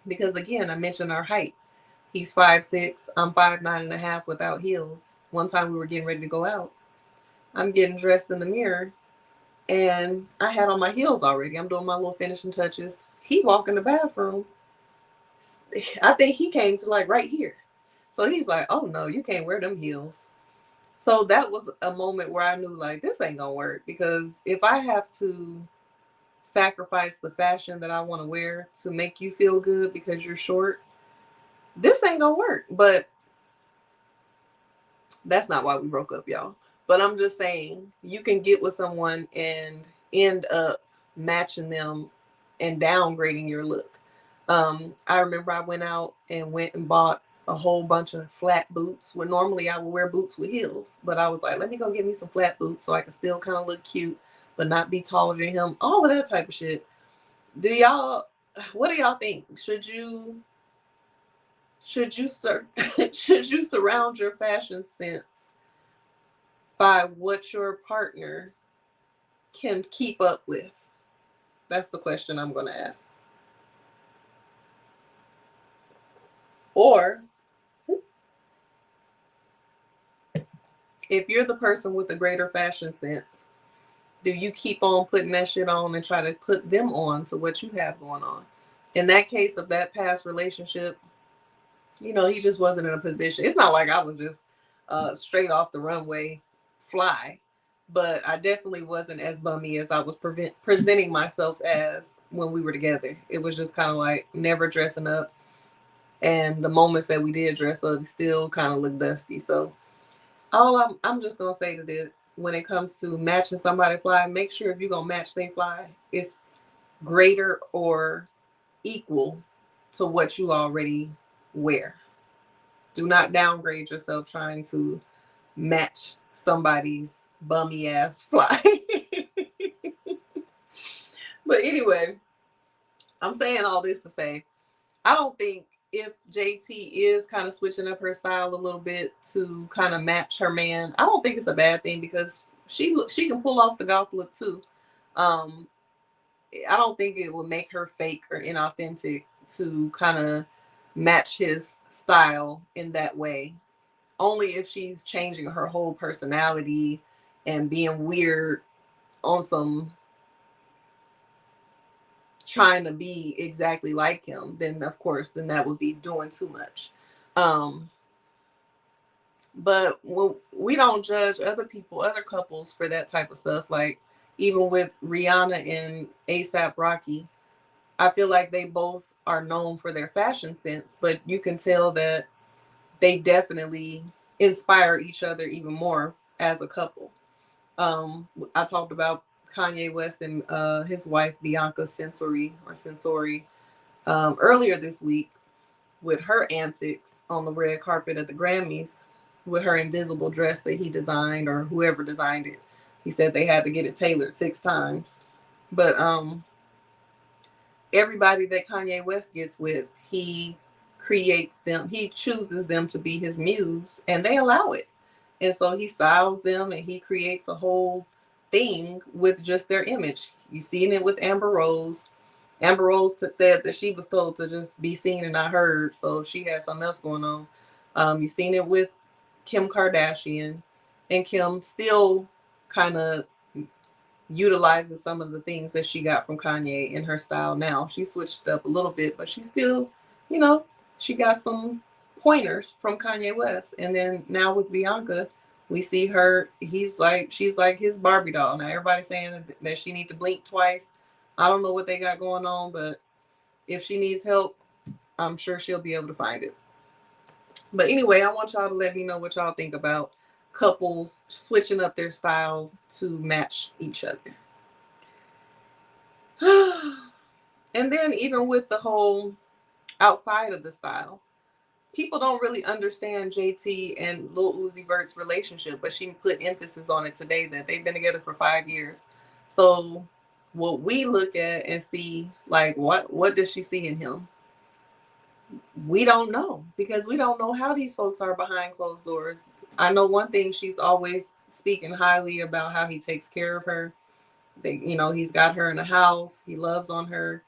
because again, I mentioned our height. He's 5'6", I'm 5'9.5" without heels. One time we were getting ready to go out. I'm getting dressed in the mirror, and I had on my heels already. I'm doing my little finishing touches. He walked in the bathroom. I think he came to like right here. So he's like, oh no, you can't wear them heels. So that was a moment where I knew like this ain't gonna work, because if I have to sacrifice the fashion that I want to wear to make you feel good because you're short, this ain't gonna work. But that's not why we broke up, y'all. But I'm just saying, you can get with someone and end up matching them and downgrading your look. I remember I went and bought a whole bunch of flat boots, where normally I would wear boots with heels. But I was like, let me go get me some flat boots so I can still kind of look cute, but not be taller than him. All of that type of shit. What do y'all think? Should you should you surround your fashion sense by what your partner can keep up with? That's the question I'm going to ask. Or if you're the person with the greater fashion sense, do you keep on putting that shit on and try to put them on to what you have going on? In that case of that past relationship, he just wasn't in a position. It's not like I was just straight off the runway fly, but I definitely wasn't as bummy as I was presenting myself as when we were together. It was just kind of like never dressing up, and the moments that we did dress up still kind of look dusty. So all I'm just gonna say to this, when it comes to matching somebody fly, make sure if you're gonna match they fly, it's greater or equal to what you already wear. Do not downgrade yourself trying to match somebody's bummy ass fly. But anyway, I'm saying all this to say, I don't think if JT is kind of switching up her style a little bit to kind of match her man, I don't think it's a bad thing because she can pull off the golf look too. Um, I don't think it would make her fake or inauthentic to kind of match his style in that way. Only if she's changing her whole personality and being weird on some trying to be exactly like him, then of course, then that would be doing too much. Um, but we don't judge other people, other couples for that type of stuff. Like even with Rihanna and ASAP Rocky, I feel like they both are known for their fashion sense, but you can tell that they definitely inspire each other even more as a couple. I talked about Kanye West and his wife Bianca Censori earlier this week with her antics on the red carpet at the Grammys with her invisible dress that he designed or whoever designed it. He said they had to get it tailored 6 times. But everybody that Kanye West gets with, he creates them, he chooses them to be his muse, and they allow it. And so he styles them and he creates a whole thing with just their image. You've seen it with Amber Rose. Amber Rose said that she was told to just be seen and not heard, so she had something else going on. You've seen it with Kim Kardashian, and Kim still kind of utilizes some of the things that she got from Kanye in her style now. She switched up a little bit, but she still, you know, she got some pointers from Kanye West. And then now with Bianca, we see her, she's like his Barbie doll. Now everybody's saying that she needs to blink twice. I don't know what they got going on, but if she needs help, I'm sure she'll be able to find it. But anyway, I want y'all to let me know what y'all think about couples switching up their style to match each other. And then even with the whole outside of the style, people don't really understand JT and Lil Uzi Vert's relationship, but she put emphasis on it today that they've been together for 5 years. So what we look at and see, like, what does she see in him? We don't know because we don't know how these folks are behind closed doors. I know one thing, she's always speaking highly about how he takes care of her. He's got her in a house. He loves on her.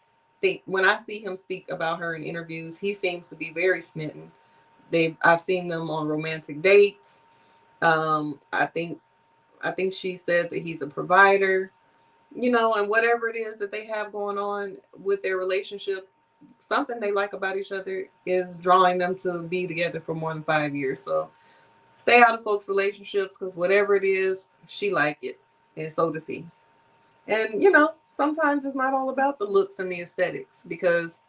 When I see him speak about her in interviews, he seems to be very smitten. I've seen them on romantic dates. I think she said that he's a provider, and whatever it is that they have going on with their relationship, something they like about each other is drawing them to be together for more than 5 years. So stay out of folks' relationships because whatever it is, she like it, and so does he. And sometimes it's not all about the looks and the aesthetics because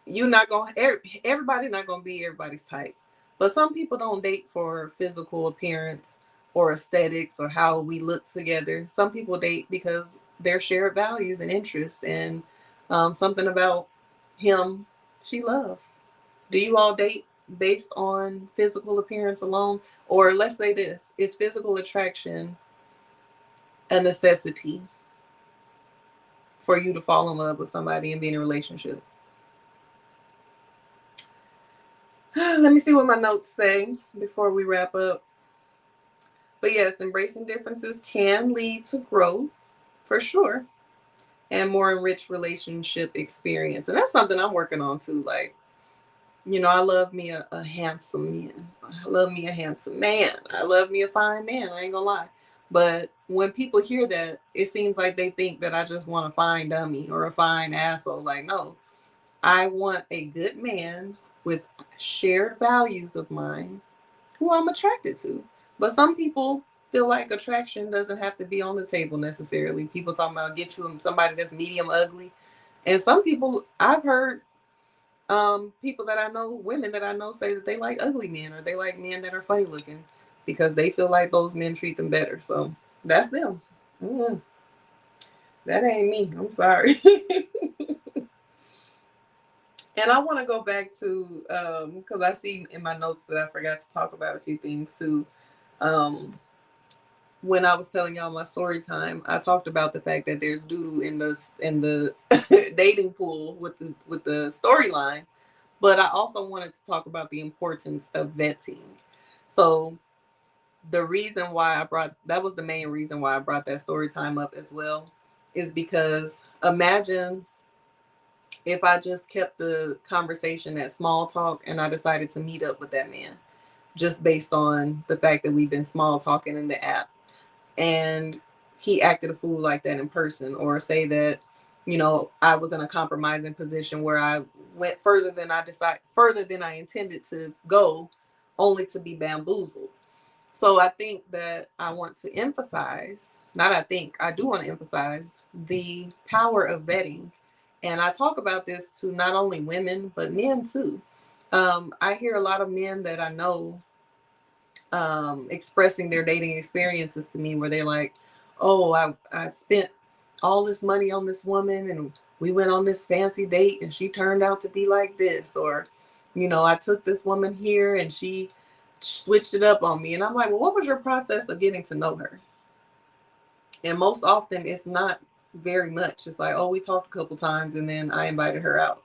everybody's not gonna be everybody's type. But some people don't date for physical appearance or aesthetics or how we look together. Some people date because they're shared values and interests and something about him she loves. Do you all date based on physical appearance alone? Or let's say this, is physical attraction a necessity for you to fall in love with somebody and be in a relationship? Let me see what my notes say before we wrap up. But yes, embracing differences can lead to growth for sure and more enriched relationship experience. And that's something I'm working on too. Like, I love me a handsome man. I love me a handsome man. I love me a fine man. I ain't gonna lie. But when people hear that, it seems like they think that I just want a fine dummy or a fine asshole. Like, no, I want a good man with shared values of mine who I'm attracted to. But some people feel like attraction doesn't have to be on the table necessarily. People talking about get you somebody that's medium ugly. And some people, I've heard people that I know, women that I know, say that they like ugly men or they like men that are funny looking because they feel like those men treat them better. So that's them. Mm, that ain't me. I'm sorry. And I want to go back to because I see in my notes that I forgot to talk about a few things too. Um, when I was telling y'all my story time, I talked about the fact that there's doodoo in the dating pool with the storyline, but I also wanted to talk about the importance of vetting. So the reason why I brought that was the main reason why I brought that story time up as well is because imagine if I just kept the conversation at small talk and I decided to meet up with that man just based on the fact that we've been small talking in the app and he acted a fool like that in person, or say that I was in a compromising position where I went further than I intended to go, only to be bamboozled. So I think that I want to emphasize, not I think, I do want to emphasize the power of vetting. And I talk about this to not only women, but men too. I hear a lot of men that I know expressing their dating experiences to me where they're like, oh, I spent all this money on this woman and we went on this fancy date and she turned out to be like this. Or, I took this woman here and she switched it up on me. And I'm like, well, what was your process of getting to know her? And most often it's not very much. It's like, oh, we talked a couple times and then I invited her out.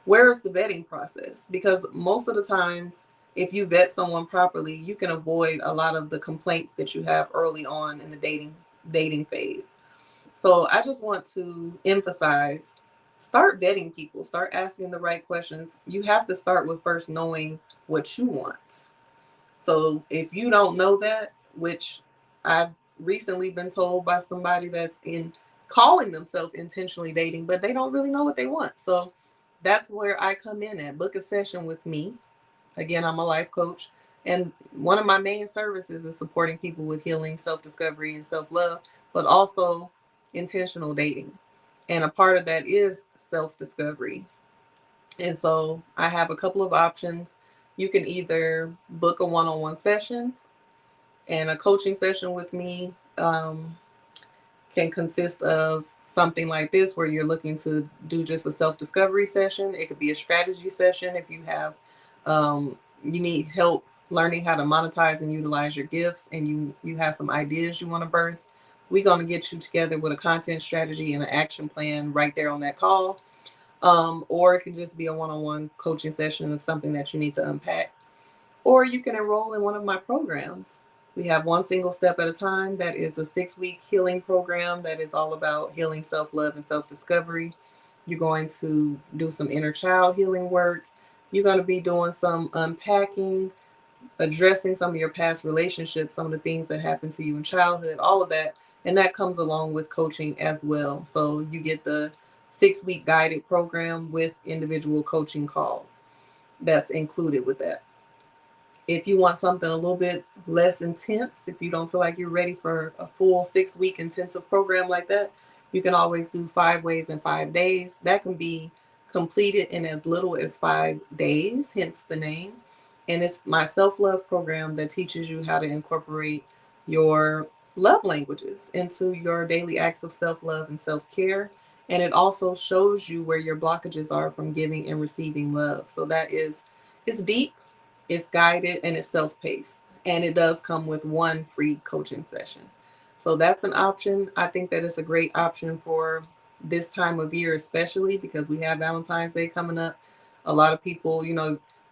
Where is the vetting process? Because most of the times, if you vet someone properly, you can avoid a lot of the complaints that you have early on in the dating phase. So I just want to emphasize, start vetting people, start asking the right questions. You have to start with first knowing what you want. So if you don't know that, which I've recently been told by somebody that's in calling themselves intentionally dating, but they don't really know what they want. So that's where I come in at. Book a session with me. Again, I'm a life coach. And one of my main services is supporting people with healing, self discovery, and self love, but also intentional dating. And a part of that is self discovery. And so I have a couple of options. You can either book a one on one session, and a coaching session with me can consist of something like this where you're looking to do just a self discovery session. It could be a strategy session if you need help learning how to monetize and utilize your gifts and you have some ideas you want to birth. We're going to get you together with a content strategy and an action plan right there on that call. Or it can just be a one-on-one coaching session of something that you need to unpack. Or you can enroll in one of my programs. We have One Single Step at a Time. That is a 6-week healing program that is all about healing self-love and self-discovery. You're going to do some inner child healing work. You're going to be doing some unpacking, addressing some of your past relationships, some of the things that happened to you in childhood, all of that. And that comes along with coaching as well. So you get the 6-week guided program with individual coaching calls that's included with that. If you want something a little bit less intense, if you don't feel like you're ready for a full 6-week intensive program like that, you can always do 5 ways in 5 days. That can be completed in as little as 5 days, hence the name. And it's my self-love program that teaches you how to incorporate your love languages into your daily acts of self-love and self-care. And it also shows you where your blockages are from giving and receiving love. So it's deep, it's guided, and it's self-paced. And it does come with one free coaching session. So that's an option. I think that it's a great option for this time of year, especially because we have Valentine's Day coming up. A lot of people,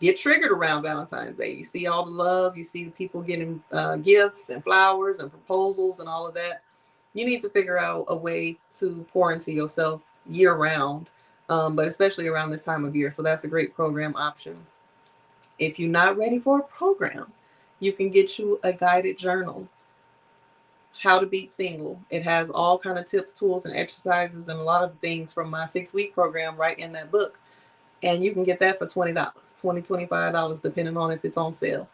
get triggered around Valentine's Day. You see all the love, you see people getting gifts and flowers and proposals and all of that. You need to figure out a way to pour into yourself year round, but especially around this time of year. So that's a great program option. If you're not ready for a program, you can get you a guided journal, How to Beat Single. It has all kind of tips, tools, and exercises and a lot of things from my 6-week program right in that book. And you can get that for $20, $25, depending on if it's on sale.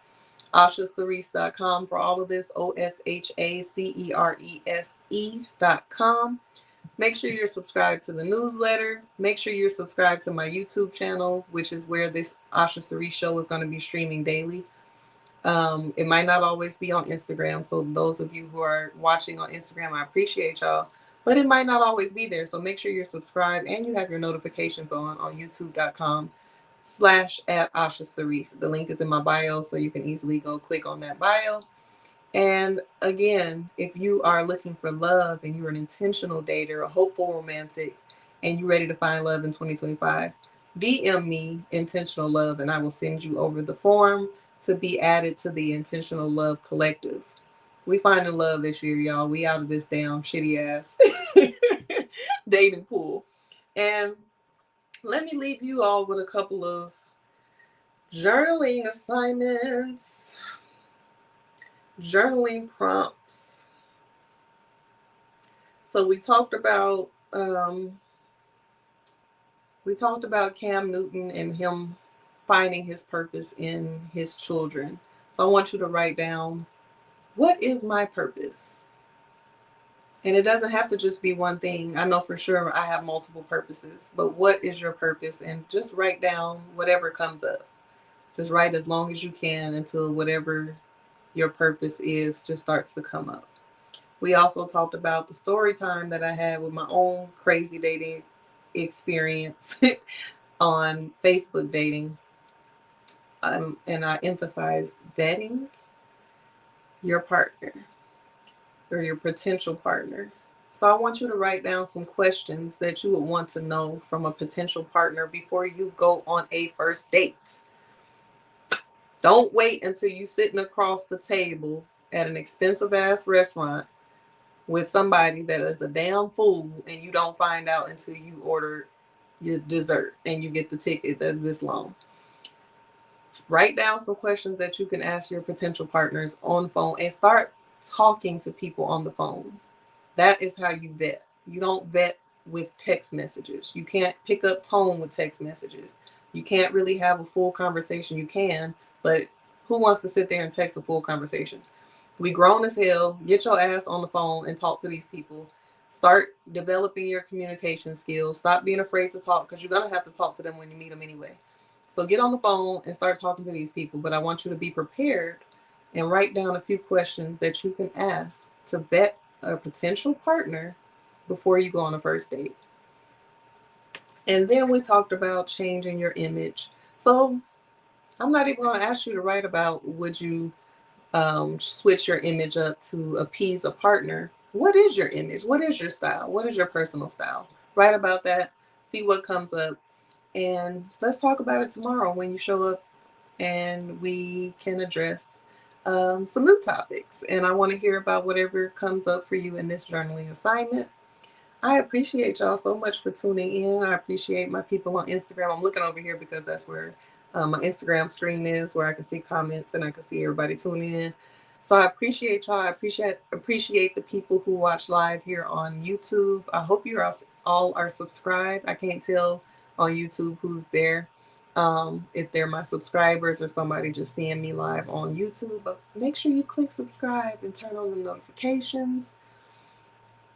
OshaCerese.com for all of this, OSHACERESE.com. Make sure you're subscribed to the newsletter. Make sure you're subscribed to my YouTube channel, which is where this Osha Cerese Show is going to be streaming daily. It might not always be on Instagram. So those of you who are watching on Instagram, I appreciate y'all. But it might not always be there. So make sure you're subscribed and you have your notifications on youtube.com. Osha Cerese. The link is in my bio, so you can easily go click on that bio. And again, if you are looking for love and you're an intentional dater, a hopeful romantic, and you're ready to find love in 2025, DM me intentional love and I will send you over the form to be added to the Intentional Love Collective. We finding love this year, y'all. We out of this damn shitty ass dating pool. And let me leave you all with a couple of journaling assignments, journaling prompts. So we talked about Cam Newton and him finding his purpose in his children. So I want you to write down, what is my purpose? And it doesn't have to just be one thing. I know for sure I have multiple purposes, but what is your purpose? And just write down whatever comes up. Just write as long as you can until whatever your purpose is just starts to come up. We also talked about the story time that I had with my own crazy dating experience on Facebook dating. And I emphasized vetting your partner or your potential partner. So I want you to write down some questions that you would want to know from a potential partner before you go on a first date. Don't wait until you're sitting across the table at an expensive ass restaurant with somebody that is a damn fool and you don't find out until you order your dessert and you get the ticket that's this long. Write down some questions that you can ask your potential partners on the phone and start talking to people on the phone. That is how you vet. You don't vet with text messages. You can't pick up tone with text messages. You can't really have a full conversation. You can, but who wants to sit there and text a full conversation? We grown as hell. Get your ass on the phone and talk to these people. Start developing your communication skills. Stop being afraid to talk because you're going to have to talk to them when you meet them anyway. So get on the phone and start talking to these people. But I want you to be prepared and write down a few questions that you can ask to vet a potential partner before you go on a first date. And then we talked about changing your image. So I'm not even going to ask you to write about would you switch your image up to appease a partner. What is your image? What is your style? What is your personal style? Write about that. See what comes up. And let's talk about it tomorrow when you show up and we can address some new topics. And I want to hear about whatever comes up for you in this journaling assignment. I appreciate y'all so much for tuning in. I appreciate my people on Instagram. I'm looking over here because that's where my Instagram screen is, where I can see comments and I can see everybody tuning in. So I appreciate y'all. I appreciate the people who watch live here on YouTube. I hope you all are subscribed. I can't tell on YouTube who's there. If they're my subscribers or somebody just seeing me live on YouTube, but make sure you click subscribe and turn on the notifications.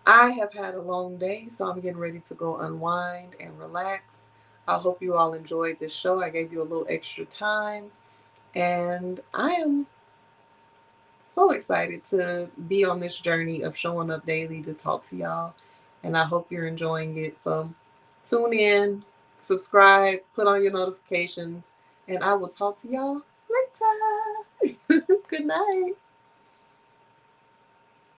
I have had a long day, so I'm getting ready to go unwind and relax. I hope you all enjoyed this show. I gave you a little extra time, and I am so excited to be on this journey of showing up daily to talk to y'all, and I hope you're enjoying it. So tune in, subscribe, put on your notifications, and I will talk to y'all later. Good night.